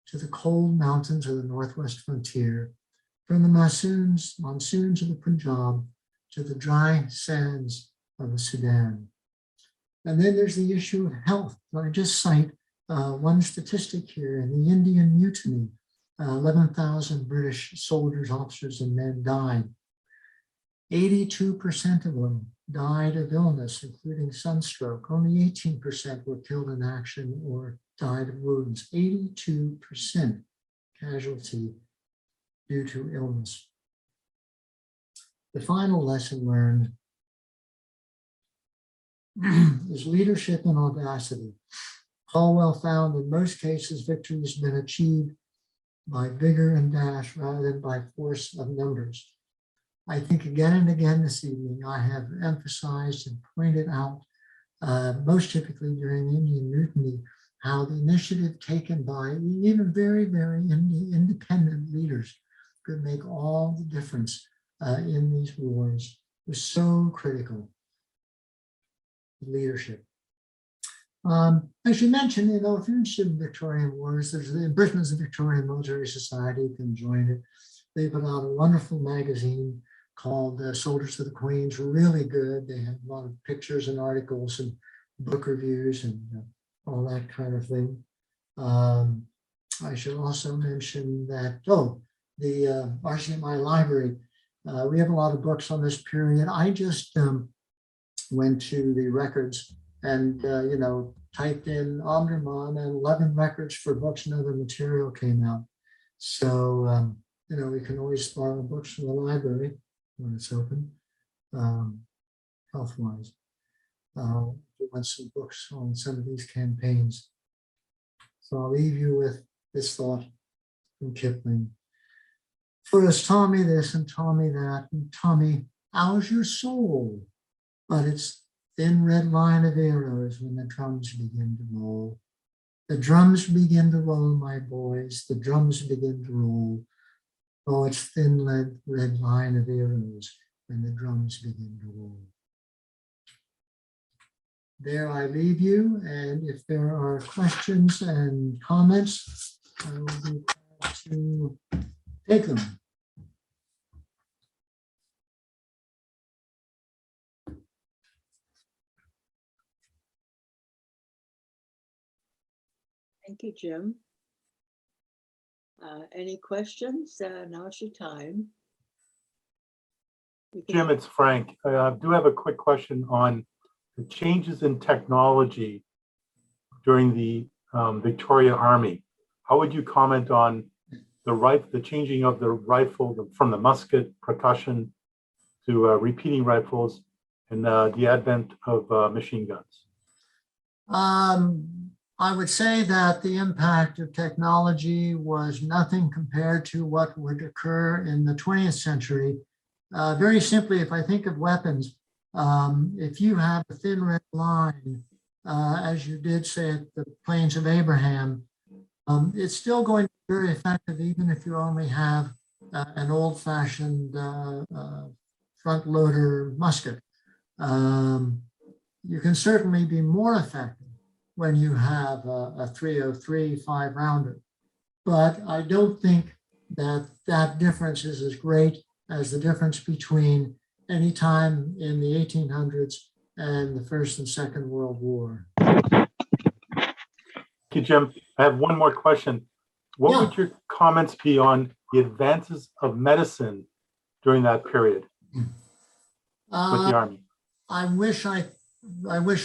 to the cold mountains of the northwest frontier, from the monsoons of the Punjab to the dry sands of the Sudan. And then there's the issue of health. I just cite one statistic here. In the Indian Mutiny, 11,000 British soldiers, officers, and men died. 82% of them died of illness, including sunstroke. Only 18% were killed in action or died of wounds. 82% casualty due to illness. The final lesson learned is leadership and audacity. Caldwell found in most cases victory has been achieved by vigor and dash rather than by force of numbers. I think again and again this evening I have emphasized and pointed out, most typically during the Indian Mutiny, how the initiative taken by even very, very independent leaders could make all the difference in these wars. It was so critical. Leadership. As you mentioned, if you're interested in Victorian wars, Britain is a Victorian military society. You can join it. They put out a wonderful magazine called Soldiers of the Queens. Really good. They have a lot of pictures and articles and book reviews and all that kind of thing. I should also mention that, the RCMI library We have a lot of books on this period. I just went to the records and, typed in Omdurman, and 11 records for books and other material came out. So, we can always borrow books from the library when it's open, health-wise. We want some books on some of these campaigns. So I'll leave you with this thought from Kipling. For us taught me this and taught me that, and taught me, how's your soul? But it's thin red line of arrows when the drums begin to roll. The drums begin to roll, my boys, the drums begin to roll. Oh, it's thin red line of arrows when the drums begin to roll. There I leave you, and if there are questions and comments, I will be glad to take them. Thank you, Jim. Any questions? Now's your time. Jim, it's Frank. I do have a quick question on the changes in technology during the Victoria Army. How would you comment on the changing of the rifle from the musket percussion to repeating rifles and the advent of machine guns? I would say that the impact of technology was nothing compared to what would occur in the 20th century. Very simply, if I think of weapons, if you have a thin red line, as you did say at the Plains of Abraham, it's still going to be very effective, even if you only have an old-fashioned front loader musket. You can certainly be more effective when you have a 303 5-rounder. But I don't think that that difference is as great as the difference between any time in the 1800s and the First and Second World War. Okay, Jim, I have one more question. What would your comments be on the advances of medicine during that period with the Army? I wish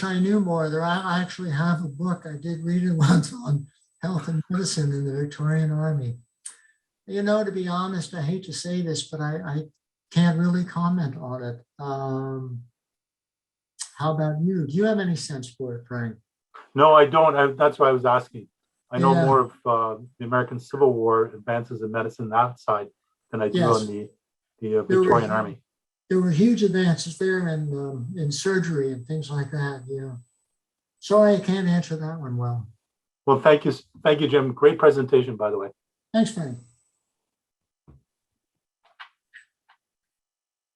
I knew more. I actually have a book. I did read it once on health and medicine in the Victorian Army. To be honest, I hate to say this, but I can't really comment on it. How about you? Do you have any sense for it, Frank? No, I don't. That's why I was asking. I know more of the American Civil War advances in medicine that side than I do on the Victorian Army. There were huge advances there in surgery and things like that. Sorry, I can't answer that one well. Well, thank you, Jim. Great presentation, by the way. Thanks, Frank.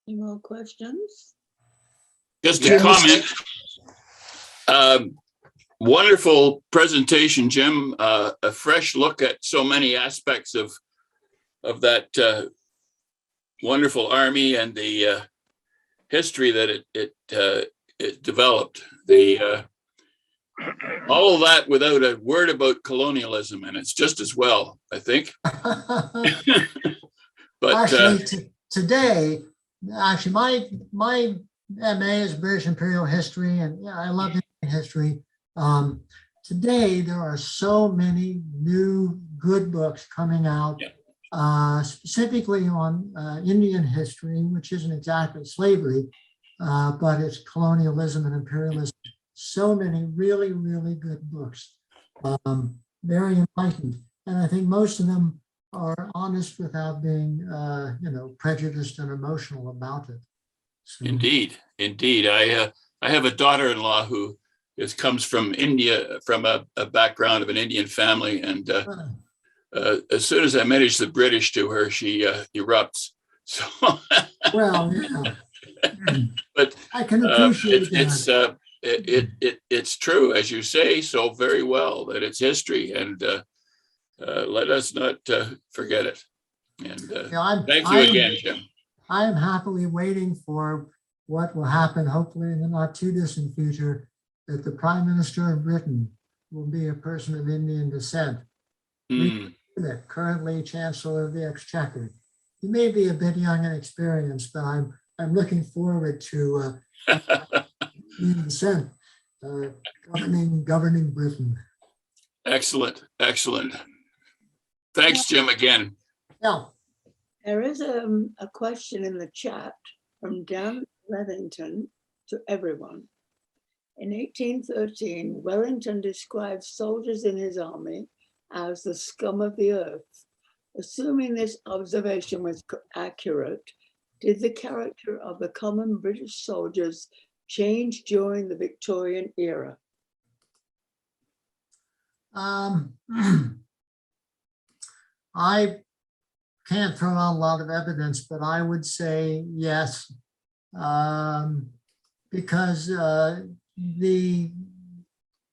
Any more questions? Just a comment. Wonderful presentation, Jim. A fresh look at so many aspects of that wonderful army and the history that it developed. All of that without a word about colonialism, and it's just as well, I think. But actually, today, my MA is British Imperial History, and I love history. Today, there are so many new good books coming out, specifically on Indian history, which isn't exactly slavery, but it's colonialism and imperialism. So many really, really good books, very enlightened. And I think most of them are honest without being, prejudiced and emotional about it. So. Indeed. I have a daughter-in-law who comes from India, from a background of an Indian family, and as soon as I mention the British to her, she erupts. So, well, yeah. But I can appreciate that. It's true, as you say so very well, that it's history, and let us not forget it. And thank you again, Jim. I am happily waiting for what will happen, hopefully in the not too distant future, that the Prime Minister of Britain will be a person of Indian descent. Currently Chancellor of the Exchequer. you may be a bit young and experienced, but I'm looking forward to being sent governing Britain. Excellent, excellent. Thanks, Jim, again. Yeah. There is a question in the chat from Dan Wellington to everyone. In 1813, Wellington described soldiers in his army as the scum of the earth. Assuming this observation was accurate, did the character of the common British soldiers change during the Victorian era? I can't throw out a lot of evidence, but I would say yes, because the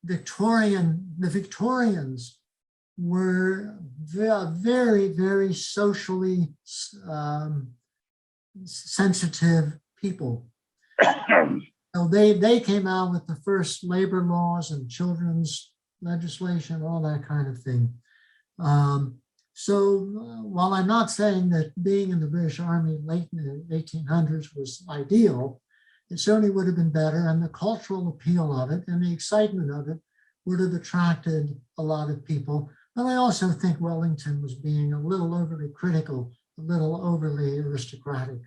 Victorians were very, very socially sensitive people. So they came out with the first labor laws and children's legislation, all that kind of thing. So while I'm not saying that being in the British Army late in the 1800s was ideal, it certainly would have been better, and the cultural appeal of it and the excitement of it would have attracted a lot of people. But I also think Wellington was being a little overly critical, a little overly aristocratic.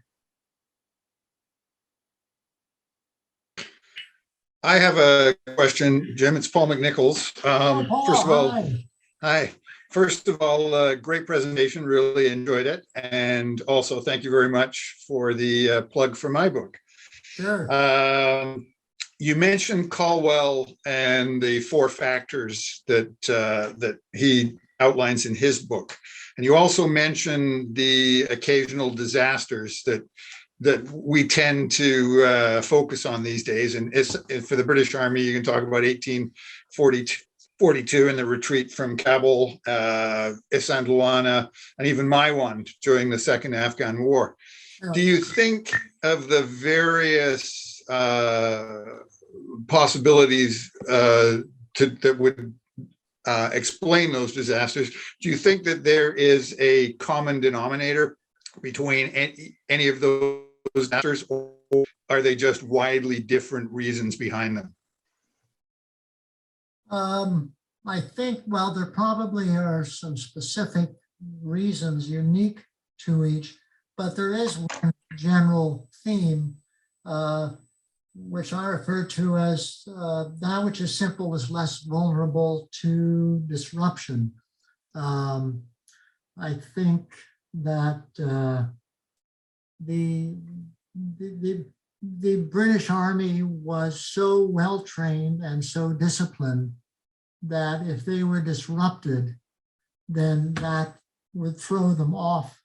I have a question, Jim. It's Paul McNichols. Paul, First of all, hi. hi. First of all, great presentation. Really enjoyed it. And also, thank you very much for the plug for my book. Sure. You mentioned Caldwell and the 4 factors that he outlines in his book. And you also mentioned the occasional disasters that we tend to focus on these days. And for the British Army, you can talk about 1842 and the retreat from Kabul, Isand Luana, and even Maiwand during the Second Afghan War. Do you think of the various possibilities that would explain those disasters? Do you think that there is a common denominator between any of those disasters, or are they just widely different reasons behind them? I think, well, there probably are some specific reasons unique to each, but there is one general theme, which I refer to as that which is simple is less vulnerable to disruption. I think that the British Army was so well trained and so disciplined that if they were disrupted, then that would throw them off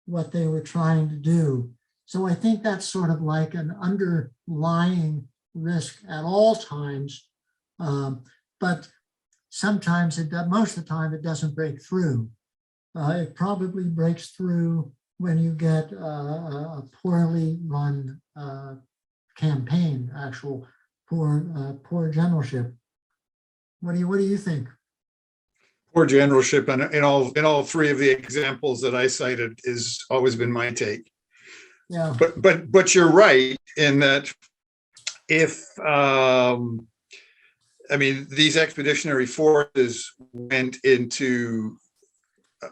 what they were trying to do. So I think that's sort of like an underlying risk at all times, but sometimes most of the time it doesn't break through. It probably breaks through when you get a poorly run campaign, actual poor generalship. What do you think? Poor generalship, and in all 3 of the examples that I cited, is always been my take. Yeah. But you're right in that if these expeditionary forces went into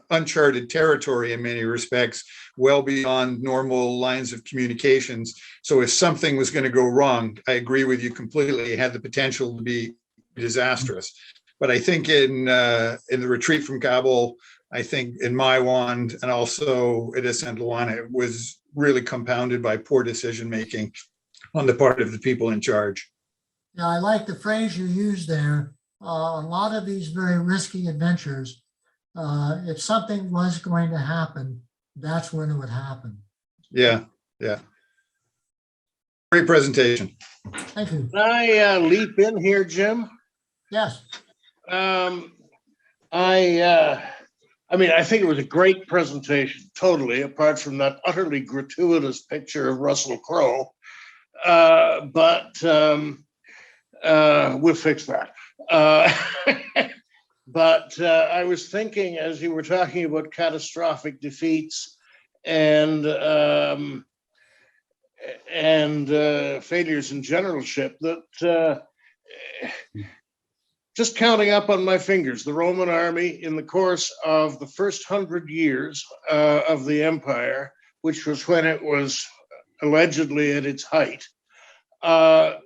uncharted territory in many respects, well beyond normal lines of communications. So if something was going to go wrong, I agree with you completely. It had the potential to be disastrous. But I think in the retreat from Kabul, I think in Maiwand and also at Isand Luana, it was really compounded by poor decision making on the part of the people in charge. Yeah, I like the phrase you used there. A lot of these very risky adventures, if something was going to happen, that's when it would happen. Yeah. Great presentation. Thank you. Can I leap in here, Jim? Yes. I think it was a great presentation, totally, apart from that utterly gratuitous picture of Russell Crowe. But we'll fix that. But I was thinking, as you were talking about catastrophic defeats and failures in generalship that just counting up on my fingers, the Roman army in the course of the first 100 years of the empire, which was when it was allegedly at its height,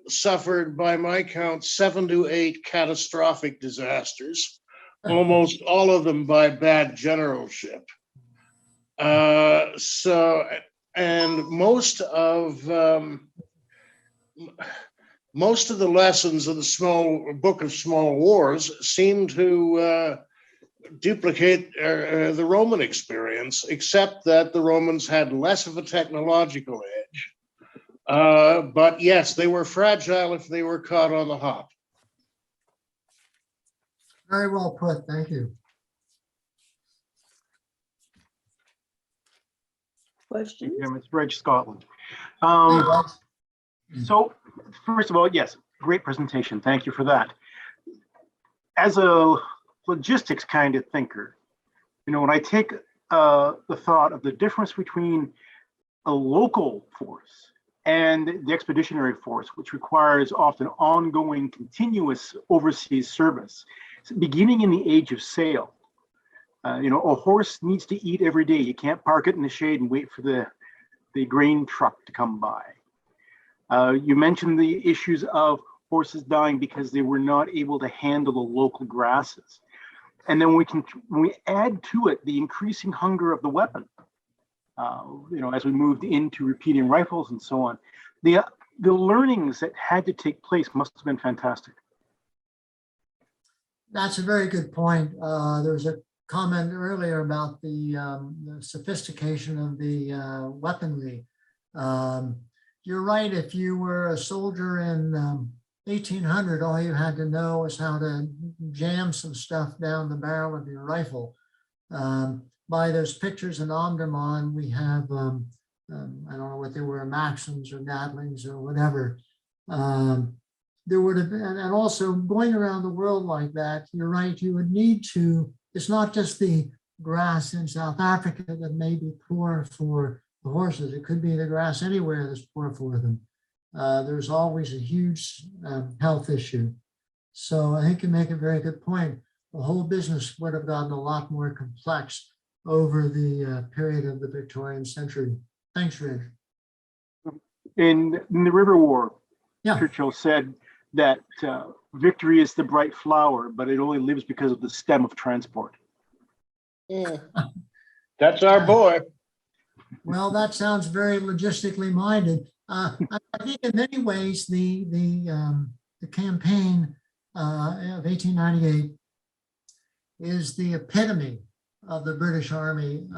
suffered, by my count, 7 to 8 catastrophic disasters, almost all of them by bad generalship. And most of the lessons of the small book of small wars seem to duplicate the Roman experience, except that the Romans had less of a technological edge. But yes, they were fragile if they were caught on the hop. Very well put. Thank you. Questions? It's Reg Scotland. Hey, Lex. So first of all, yes, great presentation. Thank you for that. As a logistics kind of thinker, when I take the thought of the difference between a local force and the expeditionary force, which requires often ongoing, continuous overseas service, beginning in the age of sail. A horse needs to eat every day. You can't park it in the shade and wait for the grain truck to come by. You mentioned the issues of horses dying because they were not able to handle the local grasses. And then when we add to it the increasing hunger of the weapon, as we moved into repeating rifles and so on, the learnings that had to take place must have been fantastic. That's a very good point. There was a comment earlier about the sophistication of the weaponry. You're right. If you were a soldier in 1800, all you had to know was how to jam some stuff down the barrel of your rifle. By those pictures in Omdurman, we have, I don't know what they were, Maxims or Gatlings or whatever. There would have been, and also going around the world like that, you're right, you would need to, it's not just the grass in South Africa that may be poor for the horses. It could be the grass anywhere that's poor for them. There's always a huge health issue. So I think you make a very good point. The whole business would have gotten a lot more complex over the period of the Victorian century. Thanks, Rich. In the River War, Yeah. Churchill said that victory is the bright flower, but it only lives because of the stem of transport. That's our boy. Well, that sounds very logistically minded. I think in many ways the campaign of 1898 is the epitome of the British Army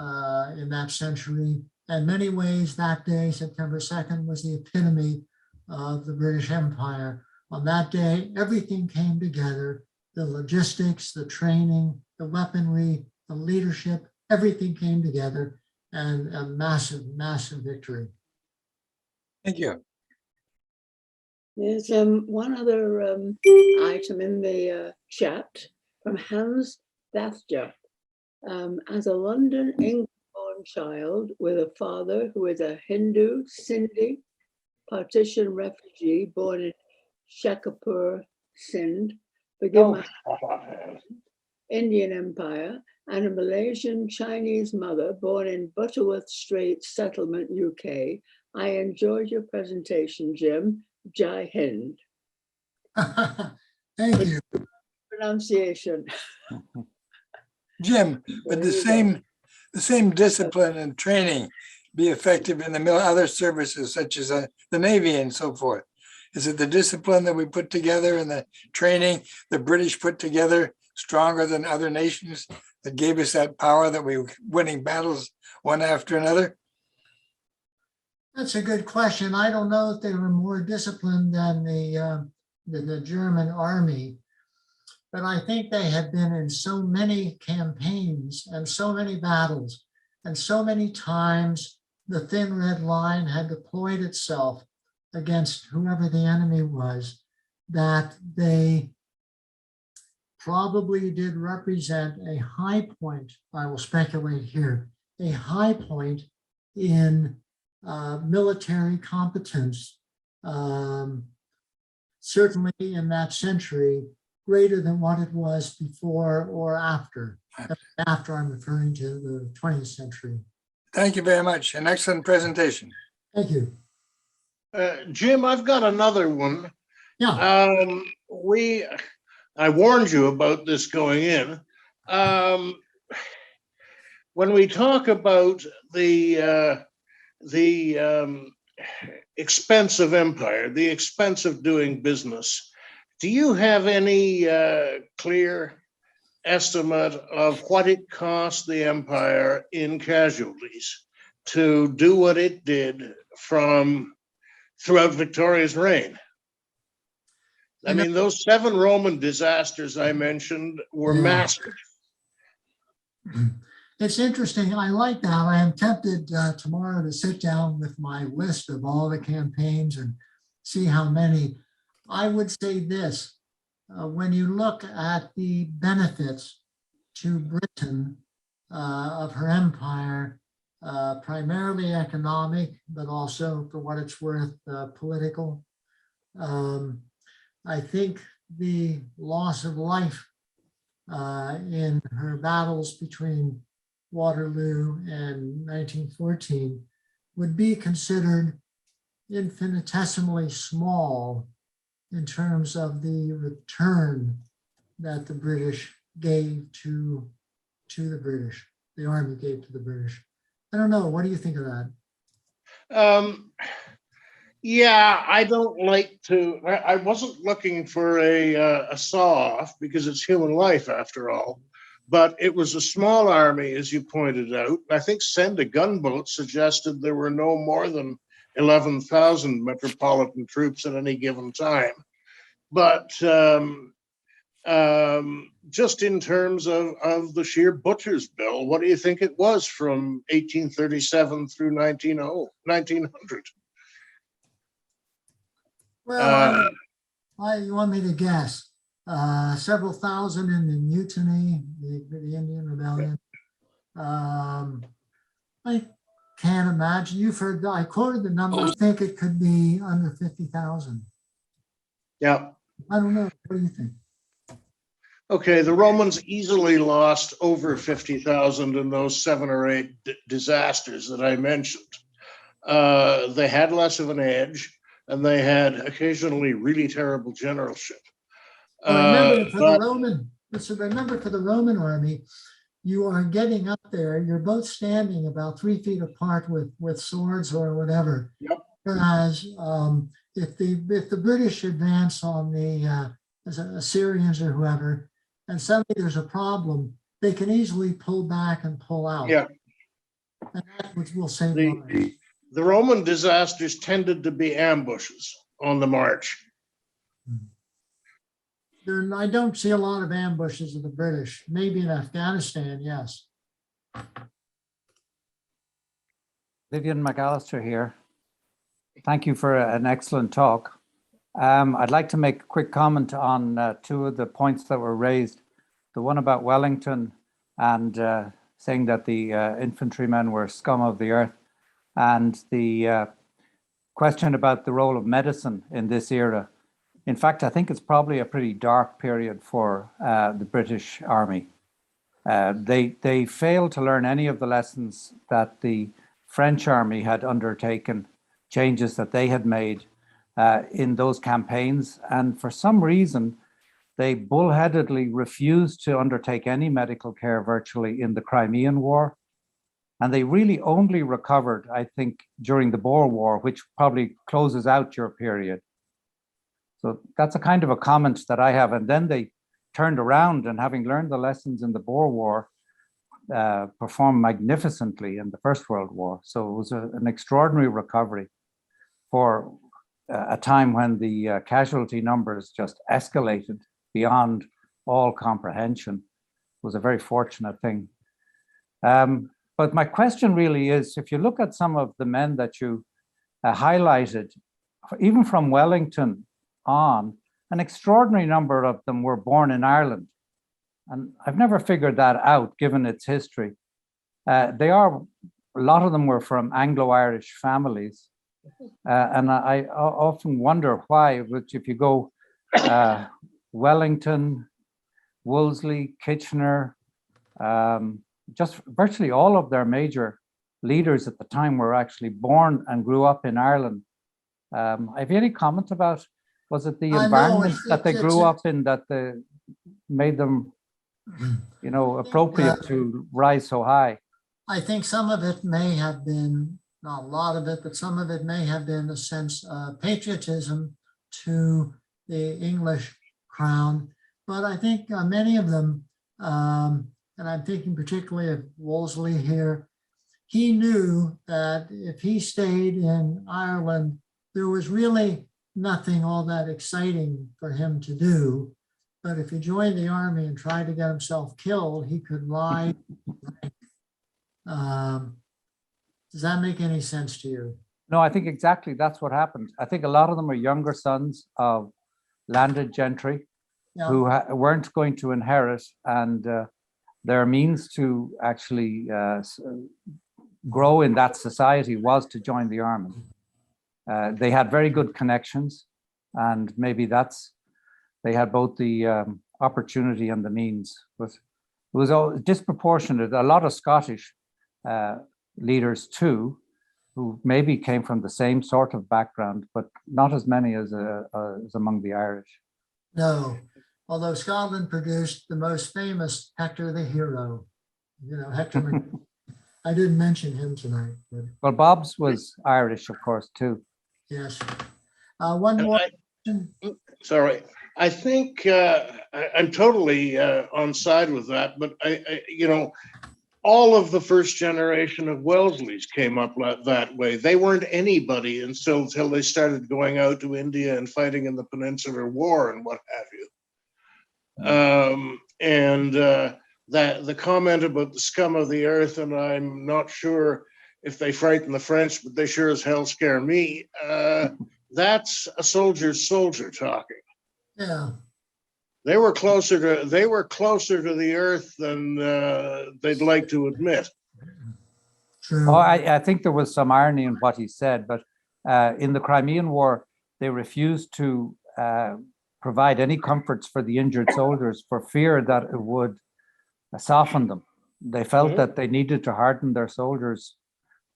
in that century. In many ways, that day, September 2nd, was the epitome of the British Empire. On that day, everything came together: the logistics, the training, the weaponry, the leadership, everything came together, and a massive, massive victory. Thank you. There's one other item in the chat from Hans Dathja. As a London English-born child with a father who is a Hindu, Sindhi, partition refugee born in Shakapur, Sindh, Indian Empire, and a Malaysian Chinese mother born in Butterworth Strait Settlement, UK, I enjoyed your presentation, Jim. Jai Hind. Thank you. Pronunciation. Jim, would the same discipline and training be effective in the other services such as the Navy and so forth? Is it the discipline that we put together and the training the British put together stronger than other nations that gave us that power that we were winning battles one after another? That's a good question. I don't know if they were more disciplined than the German army, but I think they had been in so many campaigns and so many battles, and so many times the thin red line had deployed itself against whoever the enemy was, that they probably did represent a high point, I will speculate here, a high point in military competence, certainly in that century, greater than what it was before or after. After, I'm referring to the 20th century. Thank you very much. An excellent presentation. Thank you. Jim, I've got another one. Yeah. I warned you about this going in. When we talk about the expense of empire, the expense of doing business, do you have any clear estimate of what it cost the empire in casualties to do what it did throughout Victoria's reign? I mean, those 7 Roman disasters I mentioned were massive. It's interesting. I like that. I am tempted tomorrow to sit down with my list of all the campaigns and see how many. I would say this, when you look at the benefits to Britain of her empire, primarily economic, but also, for what it's worth, political. I think the loss of life in her battles between Waterloo and 1914 would be considered infinitesimally small in terms of the return that the British gave to the British, the army gave to the British. I don't know. What do you think of that? Yeah, I don't like to. I wasn't looking for a saw-off because it's human life after all. But it was a small army, as you pointed out. I think Send a Gunboat suggested there were no more than 11,000 metropolitan troops at any given time. But just in terms of the sheer butcher's bill, what do you think it was from 1837 through 1900? Well, you want me to guess? Several thousand in the mutiny, the Indian Rebellion. I can't imagine. You've heard, I quoted the number. I think it could be under 50,000. Yeah. I don't know. What do you think? Okay, the Romans easily lost over 50,000 in those 7 or 8 disasters that I mentioned. They had less of an edge, and they had occasionally really terrible generalship. Remember, for the Roman army, you are getting up there. You're both standing about 3 feet apart with swords or whatever. Yep. Whereas if the British advance on the Assyrians or whoever, and suddenly there's a problem, they can easily pull back and pull out. Yeah. And that will save lives. The Roman disasters tended to be ambushes on the march. I don't see a lot of ambushes of the British. Maybe in Afghanistan, yes. Vivian McAllister here. Thank you for an excellent talk. I'd like to make a quick comment on 2 of the points that were raised. The one about Wellington and saying that the infantrymen were scum of the earth, and the question about the role of medicine in this era. In fact, I think it's probably a pretty dark period for the British Army. They failed to learn any of the lessons that the French Army had undertaken, changes that they had made in those campaigns. And for some reason, they bullheadedly refused to undertake any medical care virtually in the Crimean War. And they really only recovered, I think, during the Boer War, which probably closes out your period. So that's a kind of a comment that I have. And then they turned around and, having learned the lessons in the Boer War, performed magnificently in the First World War. So it was an extraordinary recovery for a time when the casualty numbers just escalated beyond all comprehension. It was a very fortunate thing. But my question really is, if you look at some of the men that you highlighted, even from Wellington on, an extraordinary number of them were born in Ireland. And I've never figured that out, given its history. They are a lot of them were from Anglo-Irish families. And I often wonder why, which if you go Wellington, Wolseley, Kitchener, just virtually all of their major leaders at the time were actually born and grew up in Ireland. Have you any comment about, was it the environment that they grew up in that made them, you know, appropriate to rise so high? I think some of it may have been, not a lot of it, but some of it may have been a sense of patriotism to the English crown. But I think many of them, and I'm thinking particularly of Wolseley here, he knew that if he stayed in Ireland, there was really nothing all that exciting for him to do. But if he joined the army and tried to get himself killed, he could lie. Does that make any sense to you? No, I think exactly that's what happened. I think a lot of them are younger sons of landed gentry who weren't going to inherit, and their means to actually grow in that society was to join the army. They had very good connections, and maybe they had both the opportunity and the means. But it was all disproportionate. A lot of Scottish leaders too, who maybe came from the same sort of background, but not as many as among the Irish. No, although Scotland produced the most famous Hector the Hero. You know, Hector. I didn't mention him tonight. But well, Bob's was Irish, of course, too. yes. One more. Sorry, I think I'm totally on side with that, but you know, all of the first generation of Welsleys came up that way. They weren't anybody until they started going out to India and fighting in the Peninsular War and what have you. That the comment about the scum of the earth, and I'm not sure if they frighten the French, but they sure as hell scare me. That's a soldier's soldier talking. Yeah. They were closer to the earth than they'd like to admit. True. Oh, I think there was some irony in what he said, but in the Crimean War, they refused to provide any comforts for the injured soldiers for fear that it would soften them. They felt that they needed to harden their soldiers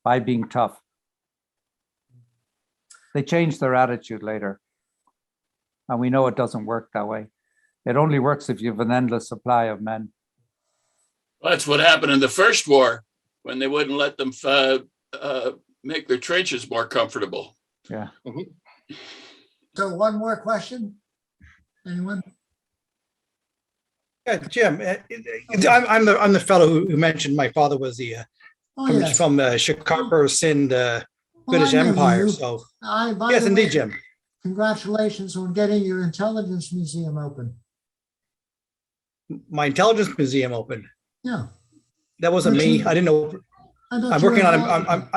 by being tough. They changed their attitude later. And we know it doesn't work that way. It only works if you have an endless supply of men. Well, that's what happened in the First War when they wouldn't let them make their trenches more comfortable. Yeah. So one more question. Anyone? Yeah, Jim, I'm the fellow who mentioned my father was from the Chicago Sind British Empire. So yes, indeed, Jim. Congratulations on getting your intelligence museum open. My intelligence museum open. Yeah. That wasn't me. I didn't know. I'm working on.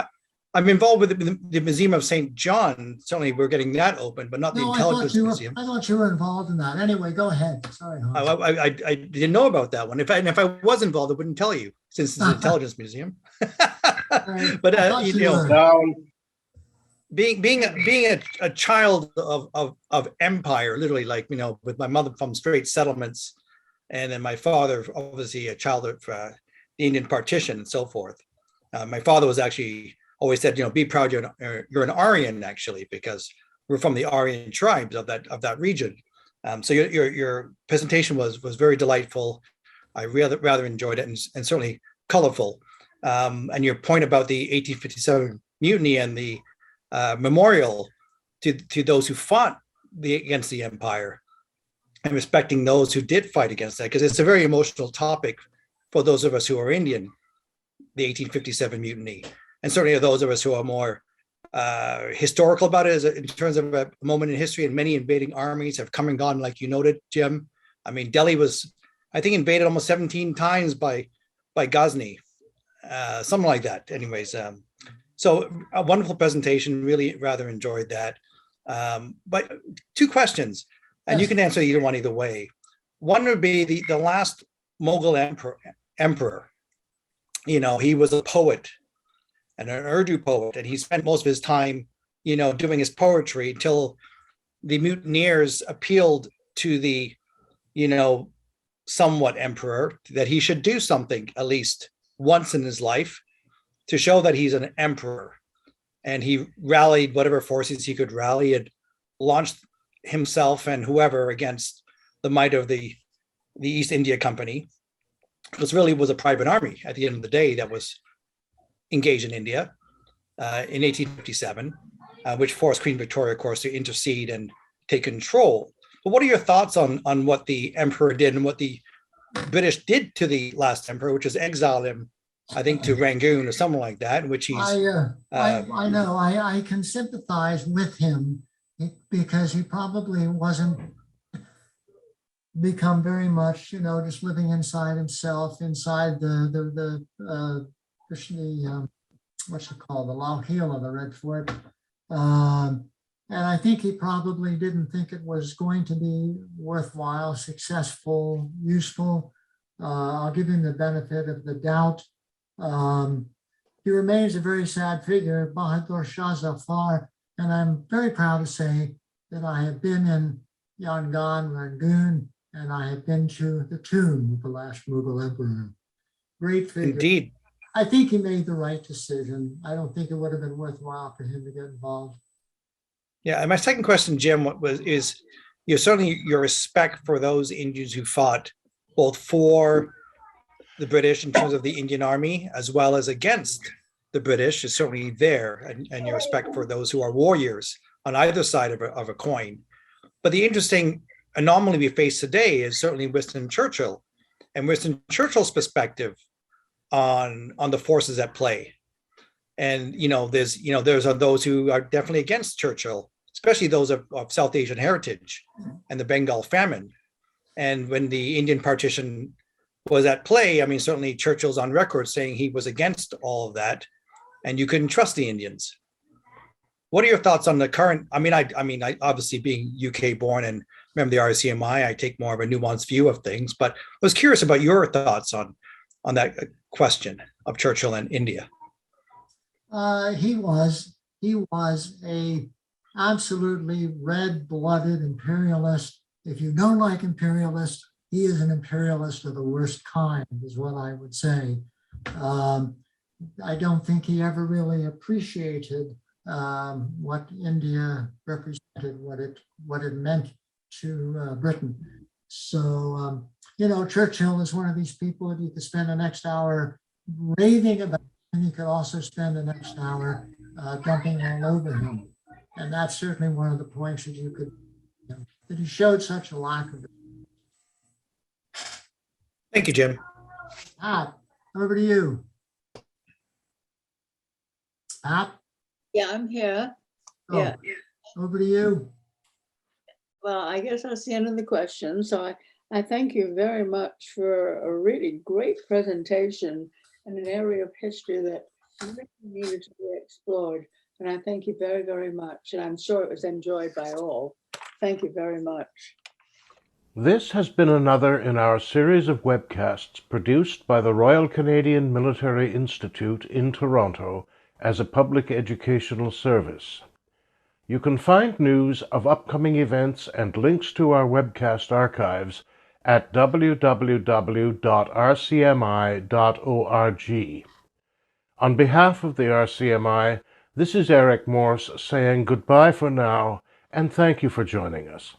I'm involved with the Museum of St. John. Certainly, we're getting that open, but not the Intelligence Museum. I thought you were involved in that. Anyway, go ahead. Sorry, Hans. I didn't know about that one. If I was involved, I wouldn't tell you, since it's an Intelligence Museum. But you know, being a child of empire, literally, like, you know, with my mother from straight settlements, and then my father, obviously, a child of the Indian partition and so forth. My father was actually always said, you know, be proud you're an Aryan, actually, because we're from the Aryan tribes of that region. So your presentation was very delightful. I rather enjoyed it, and certainly colorful. And your point about the 1857 mutiny and the memorial to those who fought against the empire, and respecting those who did fight against that, because it's a very emotional topic for those of us who are Indian, the 1857 mutiny. And certainly those of us who are more historical about it, in terms of a moment in history, and many invading armies have come and gone, like you noted, Jim. I mean, Delhi was, I think, invaded almost 17 times by Ghazni, something like that. Anyways, so a wonderful presentation, really rather enjoyed that. But two questions, and you can answer either one either way. One would be the last Mughal emperor. You know, he was a poet. and an Urdu poet, and he spent most of his time, doing his poetry until the mutineers appealed to the, somewhat emperor that he should do something at least once in his life to show that he's an emperor. And he rallied whatever forces he could rally and launched himself and whoever against the might of the East India Company. It really was a private army at the end of the day that was engaged in India in 1857, which forced Queen Victoria, of course, to intercede and take control. But what are your thoughts on what the emperor did and what the British did to the last emperor, which is exile him, I think, to Rangoon or something like that, in which he's... I know, I can sympathize with him because he probably wasn't become very much, just living inside himself, inside the what's it called, the Lauhila, the Red Fort. And I think he probably didn't think it was going to be worthwhile, successful, useful. I'll give him the benefit of the doubt. He remains a very sad figure, Bahadur Shah Zafar, and I'm very proud to say that I have been in Yangon, Rangoon, and I have been to the tomb of the last Mughal emperor. Great figure. Indeed. I think he made the right decision. I don't think it would have been worthwhile for him to get involved. Yeah, and my second question, Jim, is certainly your respect for those Indians who fought both for the British in terms of the Indian Army as well as against the British is certainly there, and your respect for those who are warriors on either side of a coin. But the interesting anomaly we face today is certainly Winston Churchill and Winston Churchill's perspective on the forces at play. And there's those who are definitely against Churchill, especially those of South Asian heritage and the Bengal famine. And when the Indian partition was at play, I mean, certainly Churchill's on record saying he was against all of that, and you couldn't trust the Indians. What are your thoughts on the current? I obviously being UK born and member of the RCMI, I take more of a nuanced view of things, but I was curious about your thoughts on that question of Churchill and India. He was a absolutely red-blooded imperialist. If you don't like imperialists, he is an imperialist of the worst kind, is what I would say. I don't think he ever really appreciated what India represented, what it meant to Britain. So, Churchill is one of these people that you could spend the next hour raving about, and you could also spend the next hour dumping all over him. And that's certainly one of the points that you could, that he showed such a lack of. Thank you, Jim. Pat, over to you. Pat? Yeah, I'm here. Oh, Yeah. Over to you. Well, I guess that's the end of the question. So I thank you very much for a really great presentation in an area of history that really needed to be explored. And I thank you very, very much. And I'm sure it was enjoyed by all. Thank you very much. This has been another in our series of webcasts produced by the Royal Canadian Military Institute in Toronto as a public educational service. You can find news of upcoming events and links to our webcast archives at www.rcmi.org. On behalf of the RCMI, this is Eric Morse saying goodbye for now, and thank you for joining us.